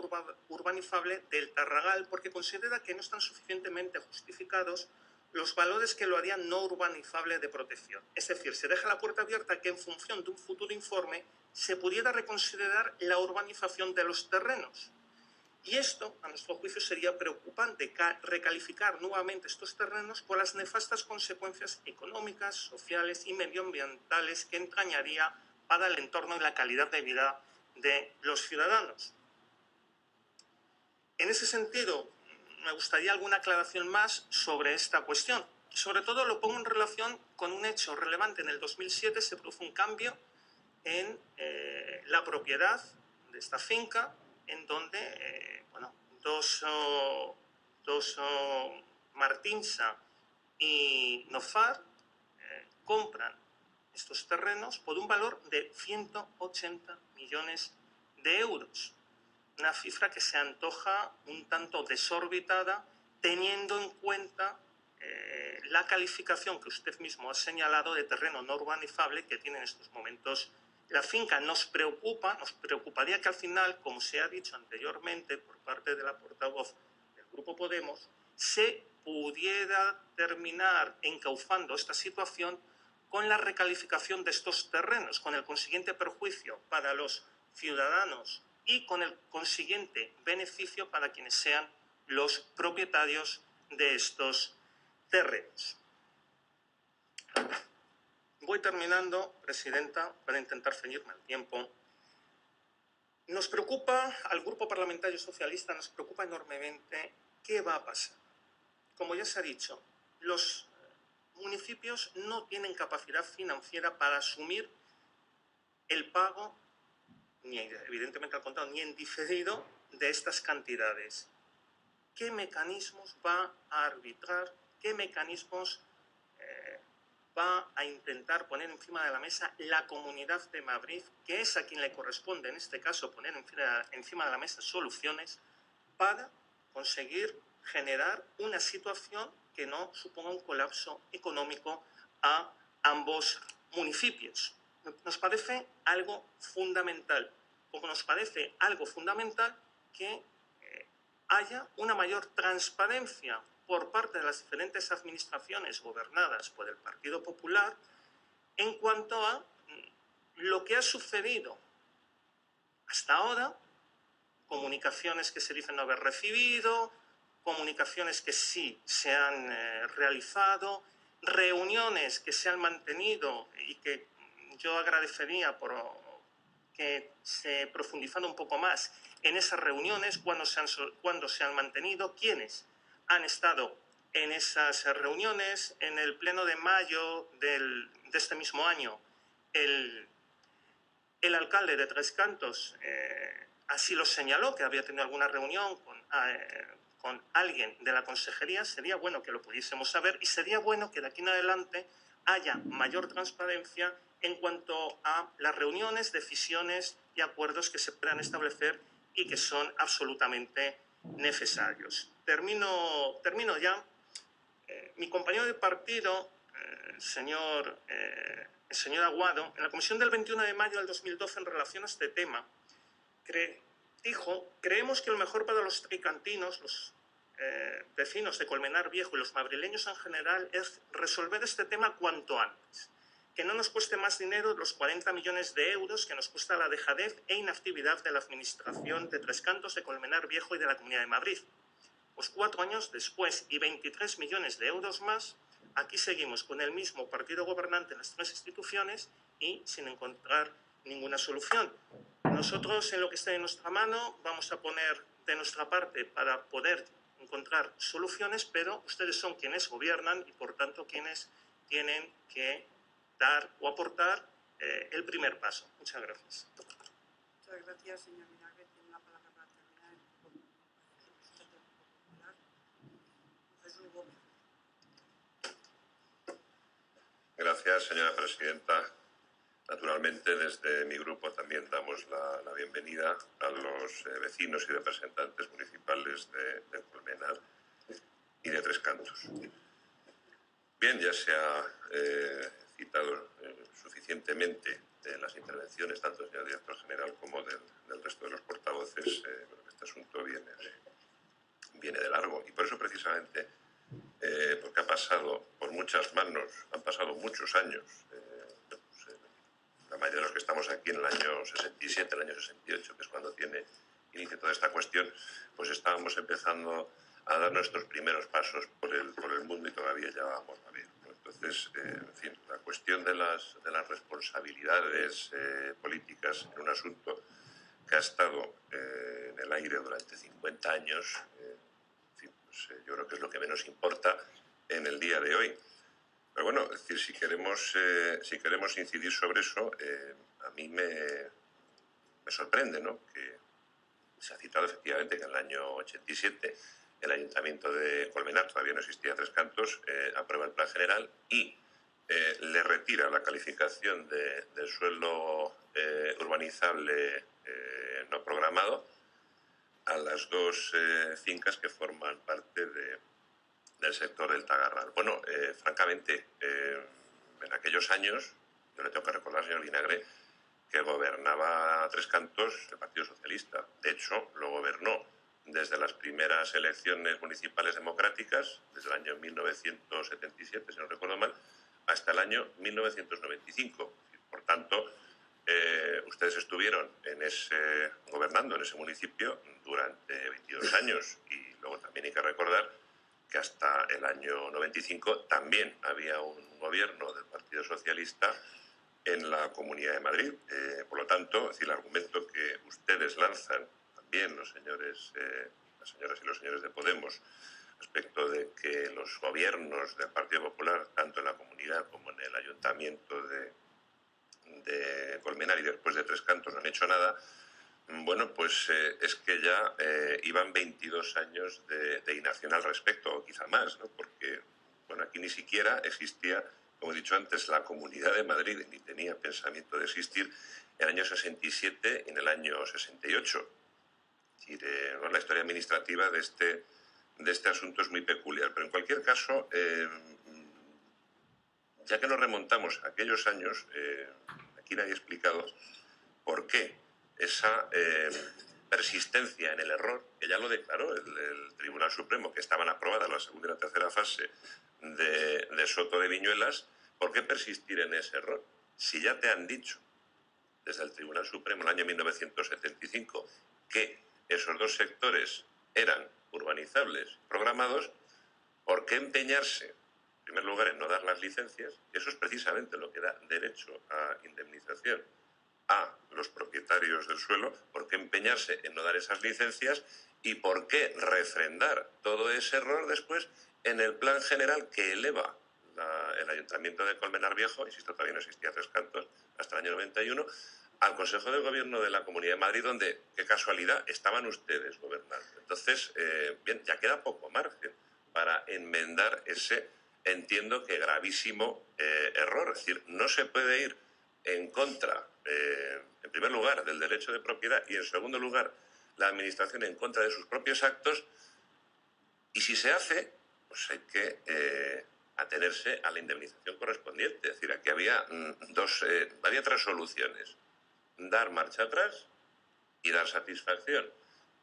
urbanizable del Tarragal porque considera que no están suficientemente justificados los valores que lo harían no urbanizable de protección. Es decir, se deja la puerta abierta a que en función de un futuro informe se pudiera reconsiderar la urbanización de los terrenos. Y esto, a nuestro juicio, sería preocupante, recalificar nuevamente estos terrenos por las nefastas consecuencias económicas, sociales y medioambientales que entrañaría para el entorno y la calidad de vida de los ciudadanos. En ese sentido, me gustaría alguna aclaración más sobre esta cuestión. Sobre todo lo pongo en relación con un hecho relevante. En el 2007 se produjo un cambio en la propiedad de esta finca, en donde Martinsa y Nofar compran estos terrenos por un valor de 180 millones de euros. Una cifra que se antoja un tanto desorbitada teniendo en cuenta la calificación que usted mismo ha señalado de terreno no urbanizable que tiene en estos momentos la finca. Nos preocuparía que al final, como se ha dicho anteriormente por parte de la portavoz del Grupo Podemos, se pudiera terminar encauzando esta situación con la recalificación de estos terrenos, con el consiguiente perjuicio para los ciudadanos y con el consiguiente beneficio para quienes sean los propietarios de estos terrenos. Voy terminando, Presidenta, para intentar ceñirme al tiempo. Nos preocupa, al Grupo Parlamentario Socialista, nos preocupa enormemente qué va a pasar. Como ya se ha dicho, los municipios no tienen capacidad financiera para asumir el pago, ni evidentemente al contado, ni en diferido de estas cantidades. ¿Qué mecanismos va a arbitrar? ¿Qué mecanismos va a intentar poner encima de la mesa la Comunidad de Madrid, que es a quien le corresponde en este caso poner encima de la mesa soluciones para conseguir generar una situación que no suponga un colapso económico a ambos municipios? Nos parece algo fundamental, como nos parece algo fundamental que haya una mayor transparencia por parte de las diferentes administraciones gobernadas por el Partido Popular en cuanto a lo que ha sucedido hasta ahora, comunicaciones que se dicen no haber recibido, comunicaciones que sí se han realizado, reuniones que se han mantenido y que yo agradecería por que se profundizara un poco más en esas reuniones, cuándo se han mantenido, quiénes han estado en esas reuniones. En el pleno de mayo de este mismo año, el alcalde de Tres Cantos así lo señaló, que había tenido alguna reunión con alguien de la consejería. Sería bueno que lo pudiésemos saber y sería bueno que de aquí en adelante haya mayor transparencia en cuanto a las reuniones, decisiones y acuerdos que se puedan establecer y que son absolutamente necesarios. Termino ya. Mi compañero de partido, el señor Aguado, en la comisión del 21 de mayo del 2012 en relación a este tema, dijo: creemos que lo mejor para los tricantinos, los vecinos de Colmenar Viejo y los madrileños en general, es resolver este tema cuanto antes. Que no nos cueste más dinero los 40 millones de euros que nos cuesta la dejadez e inactividad de la administración de Tres Cantos, de Colmenar Viejo y de la Comunidad de Madrid. Pues 4 años después y 23 millones de euros más, aquí seguimos con el mismo partido gobernante en las 3 instituciones y sin encontrar ninguna solución. Nosotros, en lo que esté de nuestra mano, vamos a poner de nuestra parte para poder encontrar soluciones, pero ustedes son quienes gobiernan y, por tanto, quienes tienen que dar o aportar el primer paso. Muchas gracias. Muchas gracias, señor Vinagre. Tiene la palabra para terminar el Grupo Popular. Jesús Gómez. Gracias, señora presidenta. Naturalmente, desde mi grupo también damos la bienvenida a los vecinos y representantes municipales de Colmenar y de Tres Cantos. Bien, ya se ha citado suficientemente en las intervenciones tanto del señor director general como del resto de los portavoces. Este asunto viene de largo y por eso precisamente, porque ha pasado por muchas manos, han pasado muchos años. La mayoría de los que estamos aquí en el año 67, el año 68, que es cuando tiene inicio toda esta cuestión, pues estábamos empezando a dar nuestros primeros pasos por el mundo y todavía llevábamos a ver. Entonces, en fin, la cuestión de las responsabilidades políticas en un asunto que ha estado en el aire durante 50 años, en fin, pues, yo creo que es lo que menos importa en el día de hoy. Pero bueno, es decir, si queremos incidir sobre eso, a mí me sorprende, ¿no?, que se ha citado efectivamente que en el año 87 el Ayuntamiento de Colmenar, todavía no existía Tres Cantos, aprueba el Plan General y le retira la calificación de suelo urbanizable no programado a las 2 fincas que forman parte del sector del Tagarral. Bueno, francamente, en aquellos años, yo le tengo que recordar, señor Vinagre, que gobernaba Tres Cantos el Partido Socialista. De hecho, lo gobernó desde las primeras elecciones municipales democráticas, desde el año 1977, si no recuerdo mal, hasta el año 1995. Por tanto, ustedes estuvieron gobernando en ese municipio durante 22 años y luego también hay que recordar que hasta el año 95 también había un gobierno del Partido Socialista en la Comunidad de Madrid. Por lo tanto, es decir, el argumento que ustedes lanzan, también las señoras y los señores de Podemos, respecto de que los gobiernos del Partido Popular, tanto en la comunidad como en el Ayuntamiento de Colmenar y después de Tres Cantos, no han hecho nada. Bueno, pues es que ya iban 22 años de inacción al respecto, o quizá más, ¿no? Porque, bueno, aquí ni siquiera existía, como he dicho antes, la Comunidad de Madrid, ni tenía pensamiento de existir en el año 67 y en el año 68. Es decir, la historia administrativa de este asunto es muy peculiar. Pero en cualquier caso, ya que nos remontamos a aquellos años, aquí nadie ha explicado por qué esa persistencia en el error, que ya lo declaró el Tribunal Supremo, que estaban aprobadas la segunda y la tercera fase de Soto de Viñuelas, ¿por qué persistir en ese error? Si ya te han dicho desde el Tribunal Supremo en el año 1975 que esos 2 sectores eran urbanizables, programados, ¿por qué empeñarse, en primer lugar, en no dar las licencias? Eso es precisamente lo que da derecho a indemnización a los propietarios del suelo, por qué empeñarse en no dar esas licencias y por qué refrendar todo ese error después en el plan general que eleva el Ayuntamiento de Colmenar Viejo, insisto, todavía no existía Tres Cantos hasta el año 91, al Consejo de Gobierno de la Comunidad de Madrid, donde, qué casualidad, estaban ustedes gobernando. Entonces, bien, ya queda poco margen para enmendar ese, entiendo que gravísimo error. Es decir, no se puede ir en contra, en primer lugar, del derecho de propiedad y, en segundo lugar, la Administración en contra de sus propios actos, y si se hace, pues hay que atenerse a la indemnización correspondiente. Es decir, aquí había tres soluciones: dar marcha atrás y dar satisfacción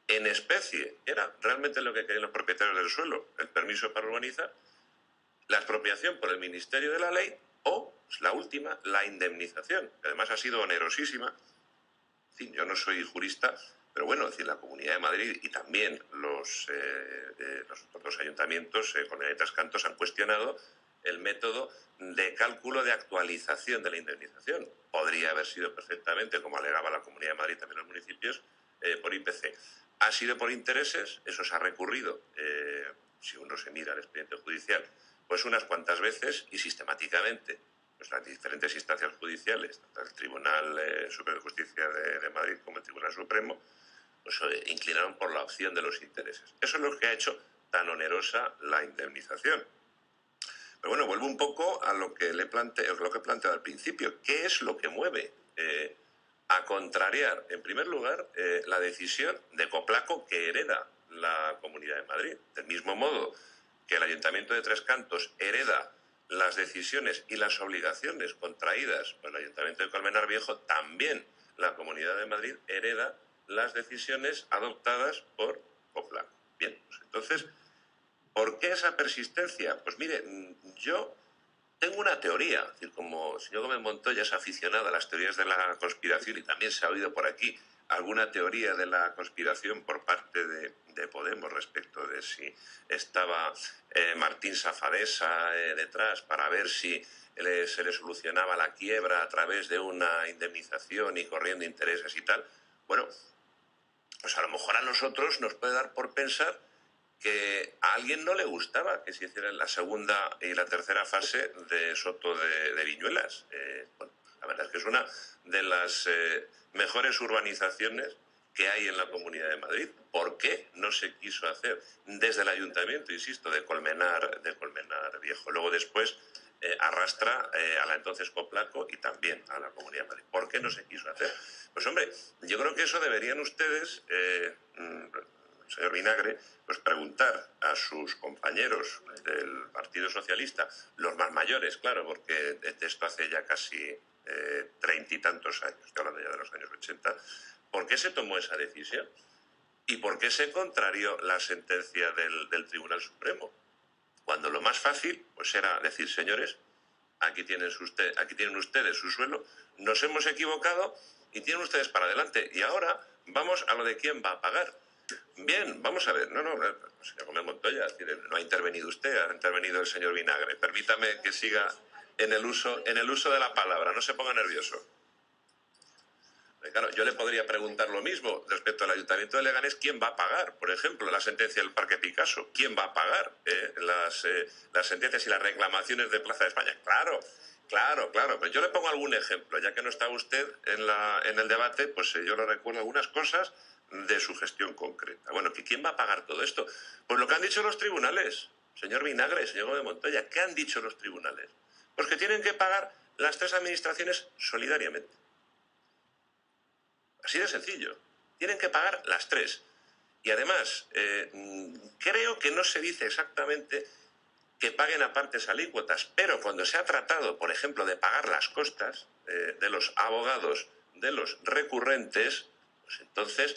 en especie, era realmente lo que querían los propietarios del suelo, el permiso para urbanizar, la expropiación por el Ministerio de la Ley o, la última, la indemnización, que además ha sido onerosísima. En fin, yo no soy jurista, pero bueno, es decir, la Comunidad de Madrid y también los otros ayuntamientos con el Tres Cantos han cuestionado el método de cálculo de actualización de la indemnización. Podría haber sido perfectamente, como alegaba la Comunidad de Madrid y también los municipios, por IPC. Ha sido por intereses, eso se ha recurrido, si uno se mira el expediente judicial, pues unas cuantas veces y sistemáticamente. Pues las diferentes instancias judiciales, tanto el Tribunal Superior de Justicia de Madrid como el Tribunal Supremo, pues inclinaron por la opción de los intereses. Eso es lo que ha hecho tan onerosa la indemnización. Pero bueno, vuelvo un poco a lo que he planteado al principio. ¿Qué es lo que mueve a contrariar, en primer lugar, la decisión de Coplaco que hereda la Comunidad de Madrid? Del mismo modo que el Ayuntamiento de Tres Cantos hereda las decisiones y las obligaciones contraídas por el Ayuntamiento de Colmenar Viejo, también la Comunidad de Madrid hereda las decisiones adoptadas por Coplaco. Bien, pues entonces, ¿por qué esa persistencia? Pues mire, yo tengo una teoría, es decir, como el señor Gómez Montoya es aficionado a las teorías de la conspiración y también se ha oído por aquí alguna teoría de la conspiración por parte de Podemos respecto de si estaba Martín Safadesa detrás para ver si se le solucionaba la quiebra a través de una indemnización y corriendo intereses y tal. Bueno, pues a lo mejor a nosotros nos puede dar por pensar que a alguien no le gustaba que se hiciera la segunda y la tercera fase de Soto de Viñuelas. Bueno, la verdad es que es una de las mejores urbanizaciones que hay en la Comunidad de Madrid. ¿Por qué no se quiso hacer desde el Ayuntamiento, insisto, de Colmenar Viejo? Luego después arrastra a la entonces Coplaco y también a la Comunidad de Madrid. ¿Por qué no se quiso hacer? Pues hombre, yo creo que eso deberían ustedes, señor Vinagre, pues preguntar a sus compañeros del Partido Socialista, los más mayores, claro, porque de esto hace ya casi 30 y tantos años, estoy hablando ya de los años 80, ¿por qué se tomó esa decisión? ¿Y por qué se contrarió la sentencia del Tribunal Supremo? Cuando lo más fácil pues era decir, señores, aquí tienen ustedes su suelo, nos hemos equivocado y tienen ustedes para adelante. Y ahora vamos a lo de quién va a pagar. Bien, vamos a ver. Señor Gómez Montoya, no ha intervenido usted, ha intervenido el señor Vinagre. Permítame que siga en el uso de la palabra, no se ponga nervioso. Claro, yo le podría preguntar lo mismo respecto al Ayuntamiento de Leganés, ¿quién va a pagar, por ejemplo, la sentencia del Parque Picasso? ¿Quién va a pagar las sentencias y las reclamaciones de Plaza de España? Claro, pero yo le pongo algún ejemplo, ya que no está usted en el debate, pues yo le recuerdo algunas cosas de su gestión concreta. Bueno, ¿quién va a pagar todo esto? Pues lo que han dicho los tribunales, señor Vinagre, señor Gómez Montoya, ¿qué han dicho los tribunales? Pues que tienen que pagar las tres administraciones solidariamente. Así de sencillo. Tienen que pagar las tres. Y además, creo que no se dice exactamente que paguen a partes alícuotas, pero cuando se ha tratado, por ejemplo, de pagar las costas de los abogados de los recurrentes, pues entonces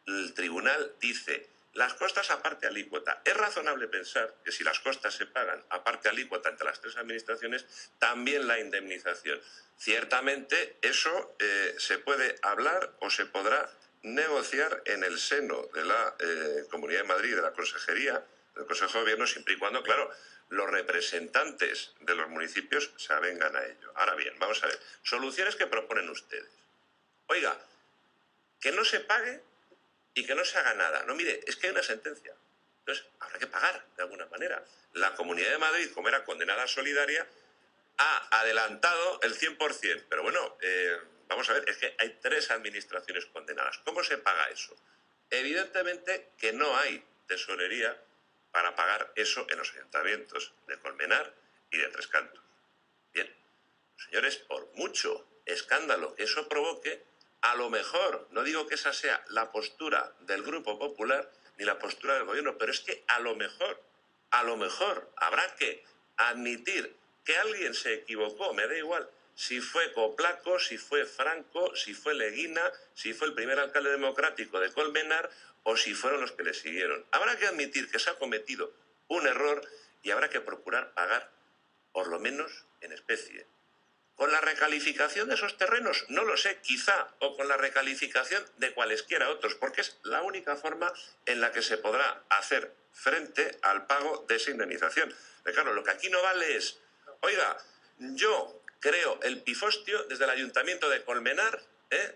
el tribunal dice, las costas a parte alícuota. Es razonable pensar que si las costas se pagan a parte alícuota entre las tres administraciones, también la indemnización. Ciertamente eso se puede hablar o se podrá negociar en el seno de la Comunidad de Madrid, de la Consejería, del Consejo de Gobierno, siempre y cuando, claro, los representantes de los municipios se avengan a ello. Ahora bien, vamos a ver, soluciones que proponen ustedes. oiga, que no se pague y que no se haga nada. No, mire, es que hay una sentencia. Entonces, habrá que pagar de alguna manera. La Comunidad de Madrid, como era condenada solidaria, ha adelantado el 100%. Pero bueno, vamos a ver, es que hay 3 administraciones condenadas. ¿Cómo se paga eso? Evidentemente que no hay tesorería para pagar eso en los ayuntamientos de Colmenar y de Tres Cantos. Bien, señores, por mucho escándalo que eso provoque, a lo mejor, no digo que esa sea la postura del Grupo Popular ni la postura del Gobierno, pero es que a lo mejor habrá que admitir que alguien se equivocó, me da igual, si fue Coplaco, si fue Franco, si fue Leguina, si fue el primer alcalde democrático de Colmenar o si fueron los que le siguieron. Habrá que admitir que se ha cometido un error y habrá que procurar pagar, por lo menos en especie. ¿Con la recalificación de esos terrenos? No lo sé, quizá, o con la recalificación de cualesquiera otros, porque es la única forma en la que se podrá hacer frente al pago de esa indemnización. Pero claro, lo que aquí no vale es, oiga, yo creo el pifostio desde el Ayuntamiento de Colmenar,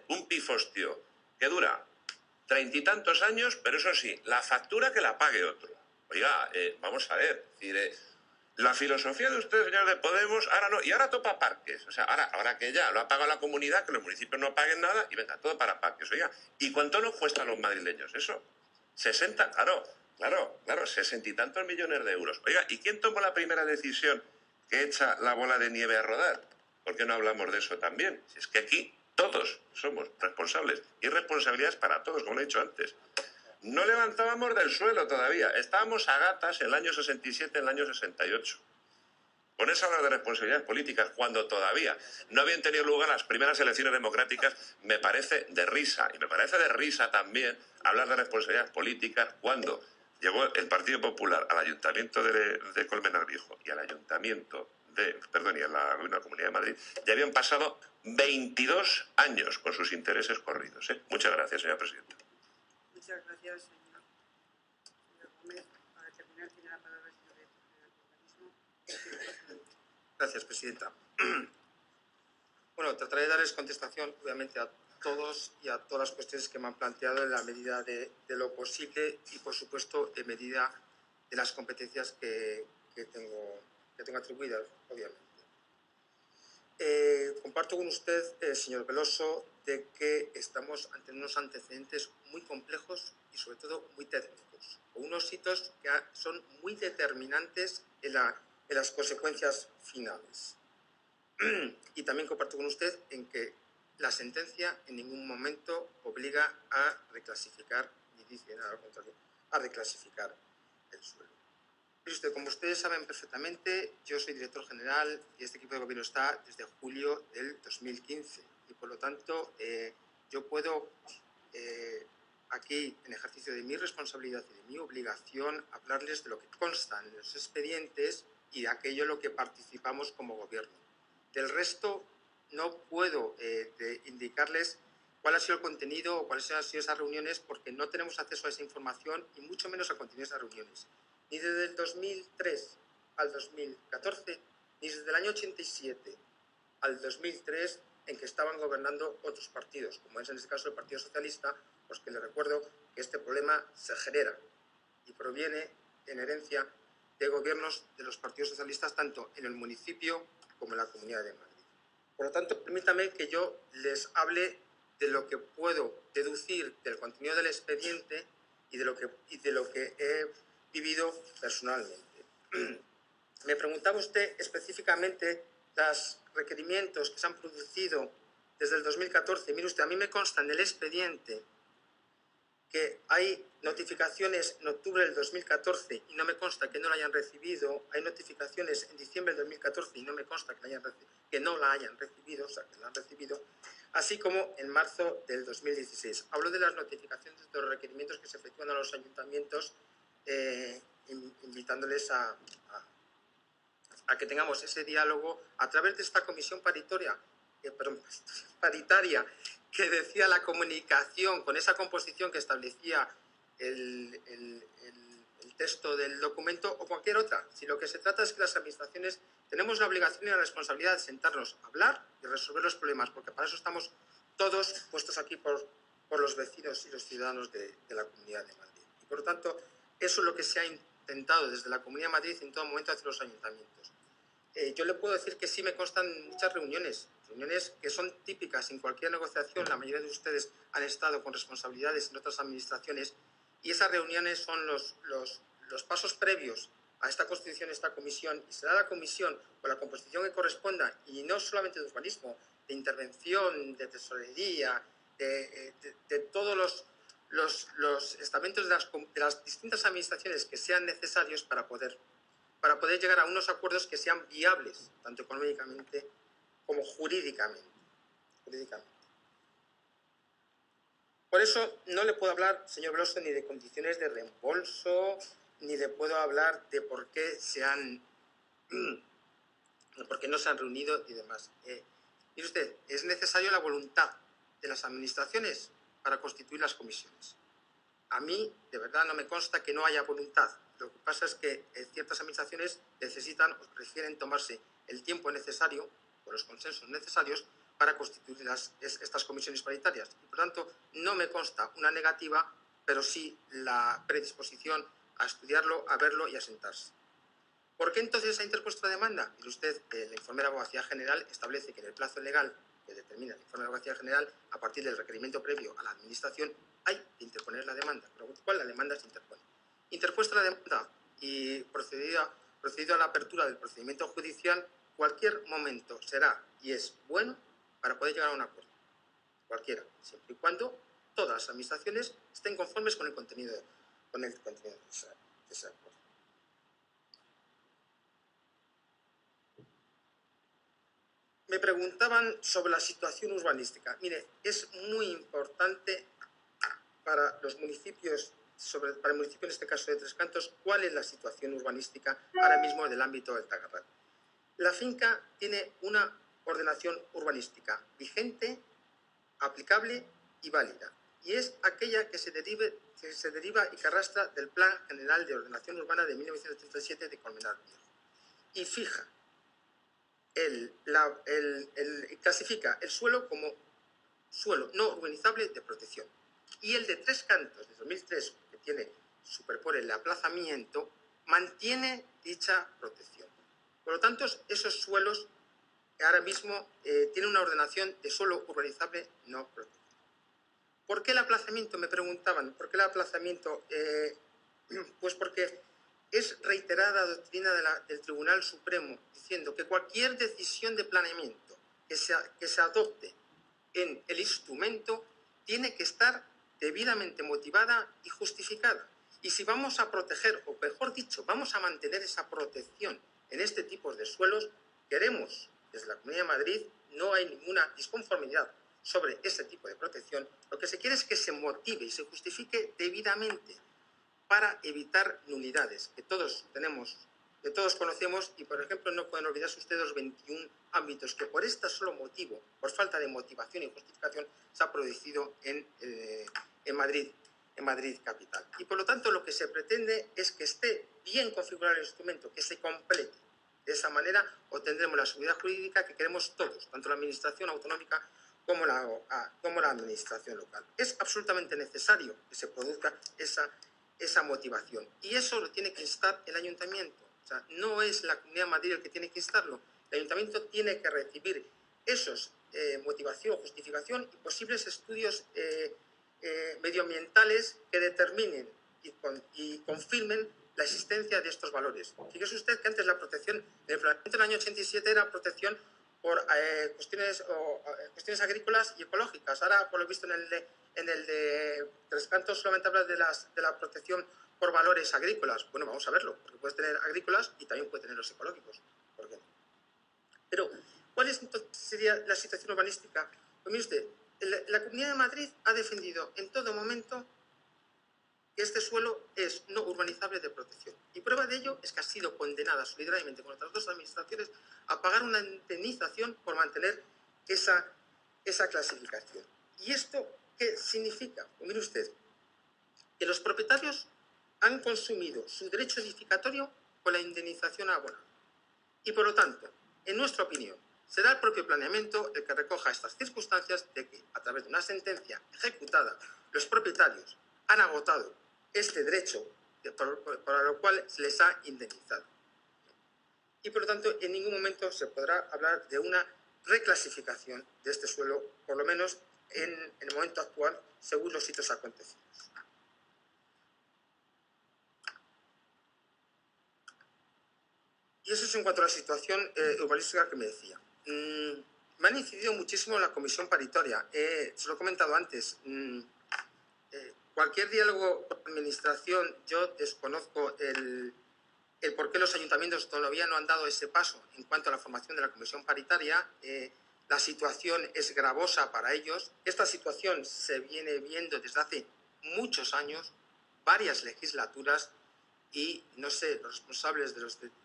un pifostio que dura 30 y tantos años, pero eso sí, la factura que la pague otro. Oiga, vamos a ver, es decir, la filosofía de ustedes, señores de Podemos, ahora no, y ahora topa parques. O sea, ahora que ya lo ha pagado la comunidad, que los municipios no paguen nada, y venga, todo para parques. Oiga, ¿y cuánto nos cuesta a los madrileños eso? 60, claro, 60 y tantos millones de euros. Oiga, ¿y quién tomó la primera decisión que echa la bola de nieve a rodar? ¿Por qué no hablamos de eso también? Si es que aquí todos somos responsables, y responsabilidades para todos, como he dicho antes. No levantábamos del suelo todavía, estábamos a gatas en el año 67, en el año 68. Ponerse a hablar de responsabilidades políticas cuando todavía no habían tenido lugar las primeras elecciones democráticas me parece de risa. Y me parece de risa también hablar de responsabilidades políticas cuando llegó el Partido Popular al Ayuntamiento de Colmenar Viejo y al Ayuntamiento y a la Comunidad de Madrid, ya habían pasado 22 años con sus intereses corridos. Muchas gracias, señora presidenta. Muchas gracias, señor Gómez. Para terminar, tiene la palabra el señor director del urbanismo. Gracias, presidenta. Bueno, trataré de darles contestación, obviamente, a todos y a todas las cuestiones que me han planteado en la medida de lo posible y, por supuesto, en medida de las competencias que tengo atribuidas, obviamente. Comparto con usted, señor Veloso, de que estamos ante unos antecedentes muy complejos y, sobre todo, muy técnicos, con unos hitos que son muy determinantes en las consecuencias finales. Y también comparto con usted en que la sentencia en ningún momento obliga a reclasificar, ni dice nada al contrario, a reclasificar el suelo. Pero como ustedes saben perfectamente, yo soy director general y este equipo de gobierno está desde julio del 2015 y por lo tanto yo puedo aquí, en ejercicio de mi responsabilidad y de mi obligación, hablarles de lo que consta en los expedientes y de aquello en lo que participamos como gobierno. Del resto no puedo indicarles cuál ha sido el contenido o cuáles han sido esas reuniones porque no tenemos acceso a esa información y mucho menos al contenido de esas reuniones. Ni desde el 2003 al 2014, ni desde el año 87 al 2003, en que estaban gobernando otros partidos, como es en este caso el Partido Socialista, pues que les recuerdo que este problema se genera y proviene en herencia de gobiernos de los partidos socialistas, tanto en el municipio como en la Comunidad de Madrid. Por lo tanto, permítame que yo les hable de lo que puedo deducir del contenido del expediente y de lo que he vivido personalmente. Me preguntaba usted específicamente los requerimientos que se han producido desde el 2014. Mire usted, a mí me consta en el expediente que hay notificaciones en octubre del 2014 y no me consta que no la hayan recibido. Hay notificaciones en diciembre del 2014 y no me consta que no la hayan recibido, o sea, que la han recibido, así como en marzo del 2016. Hablo de las notificaciones de los requerimientos que se efectúan a los ayuntamientos, invitándoles a que tengamos ese diálogo a través de esta comisión paritaria que decía la comunicación con esa composición que establecía el el texto del documento o cualquier otra. Si lo que se trata es que las administraciones tenemos la obligación y la responsabilidad de sentarnos a hablar y resolver los problemas, porque para eso estamos todos puestos aquí por los vecinos y los ciudadanos de la Comunidad de Madrid. Y por lo tanto, eso es lo que se ha intentado desde la Comunidad de Madrid en todo momento hacia los ayuntamientos. Yo le puedo decir que sí me constan muchas reuniones que son típicas en cualquier negociación. La mayoría de ustedes han estado con responsabilidades en otras administraciones y esas reuniones son los pasos previos a esta constitución, esta comisión, y será la comisión con la composición que corresponda, y no solamente de urbanismo, de intervención, de tesorería, de todos los estamentos de las distintas administraciones que sean necesarios para poder llegar a unos acuerdos que sean viables, tanto económicamente como jurídicamente. Por eso no le puedo hablar, señor Veloso, ni de condiciones de reembolso, ni le puedo hablar de por qué no se han reunido y demás. Mire usted, es necesaria la voluntad de las administraciones para constituir las comisiones. A mí, de verdad, no me consta que no haya voluntad. Lo que pasa es que ciertas administraciones necesitan o prefieren tomarse el tiempo necesario o los consensos necesarios para constituir estas comisiones paritarias. Y, por tanto, no me consta una negativa, pero sí la predisposición a estudiarlo, a verlo y a sentarse. ¿Por qué entonces ha interpuesto la demanda? Mire usted, el informe de la Abogacía General establece que en el plazo legal que determina el informe de la Abogacía General, a partir del requerimiento previo a la Administración, hay que interponer la demanda, por lo cual la demanda se interpone. Interpuesta la demanda y procedido a la apertura del procedimiento judicial, cualquier momento será y es bueno para poder llegar a un acuerdo. Cualquiera, siempre y cuando todas las administraciones estén conformes con el contenido de ese acuerdo. Me preguntaban sobre la situación urbanística. Mire, es muy importante para los municipios, para el municipio en este caso de Tres Cantos, cuál es la situación urbanística ahora mismo del ámbito del Tagarral. La finca tiene una ordenación urbanística vigente, aplicable y válida, y es aquella que se deriva y que arrastra del Plan General de Ordenación Urbana de 1937 de Colmenar Viejo, y fija clasifica el suelo como suelo no urbanizable de protección. Y el de Tres Cantos, de 2003, que superpone el aplazamiento, mantiene dicha protección. Por lo tanto, esos suelos ahora mismo tienen una ordenación de suelo urbanizable no protegido. ¿Por qué el aplazamiento? Me preguntaban. ¿Por qué el aplazamiento? Pues porque es reiterada doctrina del Tribunal Supremo diciendo que cualquier decisión de planeamiento que se adopte en el instrumento tiene que estar debidamente motivada y justificada. Y si vamos a proteger, o mejor dicho, vamos a mantener esa protección en este tipo de suelos, queremos, desde la Comunidad de Madrid, no hay ninguna disconformidad sobre ese tipo de protección. Lo que se quiere es que se motive y se justifique debidamente para evitar nulidades que todos tenemos, que todos conocemos, y por ejemplo no pueden olvidarse ustedes los 21 ámbitos que por este solo motivo, por falta de motivación y justificación, se ha producido en Madrid capital. Y por lo tanto lo que se pretende es que esté bien configurado el instrumento, que se complete. De esa manera obtendremos la seguridad jurídica que queremos todos, tanto la administración autonómica como la administración local. Es absolutamente necesario que se produzca esa motivación, y eso lo tiene que instar el ayuntamiento. O sea, no es la Comunidad de Madrid el que tiene que instarlo. El ayuntamiento tiene que recibir esos motivación, justificación y posibles estudios medioambientales que determinen y confirmen la existencia de estos valores. Fíjese usted que antes la protección, en el planeamiento del año 87 era protección por cuestiones agrícolas y ecológicas. Ahora, por lo visto, en el de Tres Cantos solamente habla de la protección por valores agrícolas. Bueno, vamos a verlo, porque puedes tener agrícolas y también puedes tener los ecológicos. ¿Por qué no? Pero, ¿cuál sería la situación urbanística? Pues mire usted, la Comunidad de Madrid ha defendido en todo momento que este suelo es no urbanizable de protección. Y prueba de ello es que ha sido condenada solidariamente con otras dos administraciones a pagar una indemnización por mantener esa ¿Y esto qué significa? Pues mire usted, que los propietarios han consumido su derecho edificatorio con la indemnización abonada. Y por lo tanto, en nuestra opinión, será el propio planeamiento el que recoja estas circunstancias de que, a través de una sentencia ejecutada, los propietarios han agotado este derecho para lo cual se les ha indemnizado. Y por lo tanto, en ningún momento se podrá hablar de una reclasificación de este suelo, por lo menos en el momento actual, según los hitos acontecidos. Y eso es en cuanto a la situación urbanística que me decía. Me han incidido muchísimo en la comisión paritaria. Se lo he comentado antes. Cualquier diálogo con la administración, yo desconozco el por qué los ayuntamientos todavía no han dado ese paso en cuanto a la formación de la comisión paritaria. La situación es gravosa para ellos. Esta situación se viene viendo desde hace muchos años, varias legislaturas, y no sé, los responsables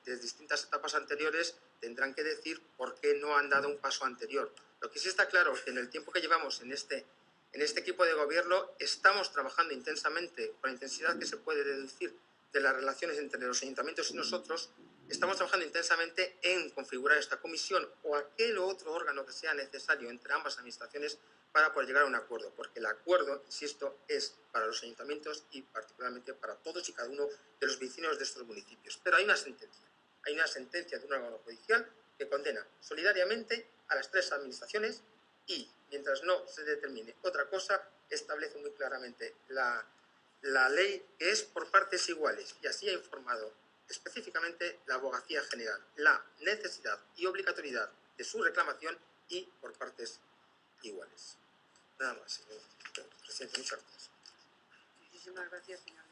de distintas etapas anteriores tendrán que decir por qué no han dado un paso anterior. Lo que sí está claro es que en el tiempo que llevamos en este equipo de gobierno estamos trabajando intensamente, con la intensidad que se puede deducir de las relaciones entre los ayuntamientos y nosotros, estamos trabajando intensamente en configurar esta comisión o aquel otro órgano que sea necesario entre ambas administraciones para poder llegar a un acuerdo, porque el acuerdo, insisto, es para los ayuntamientos y particularmente para todos y cada uno de los vecinos de estos municipios. Pero hay una sentencia de un órgano judicial que condena solidariamente a las tres administraciones y, mientras no se determine otra cosa, establece muy claramente la ley que es por partes iguales, y así ha informado específicamente la Abogacía General, la necesidad y obligatoriedad de su reclamación y por partes iguales. Nada más, señor presidente. Muchas gracias. Muchísimas gracias, señor.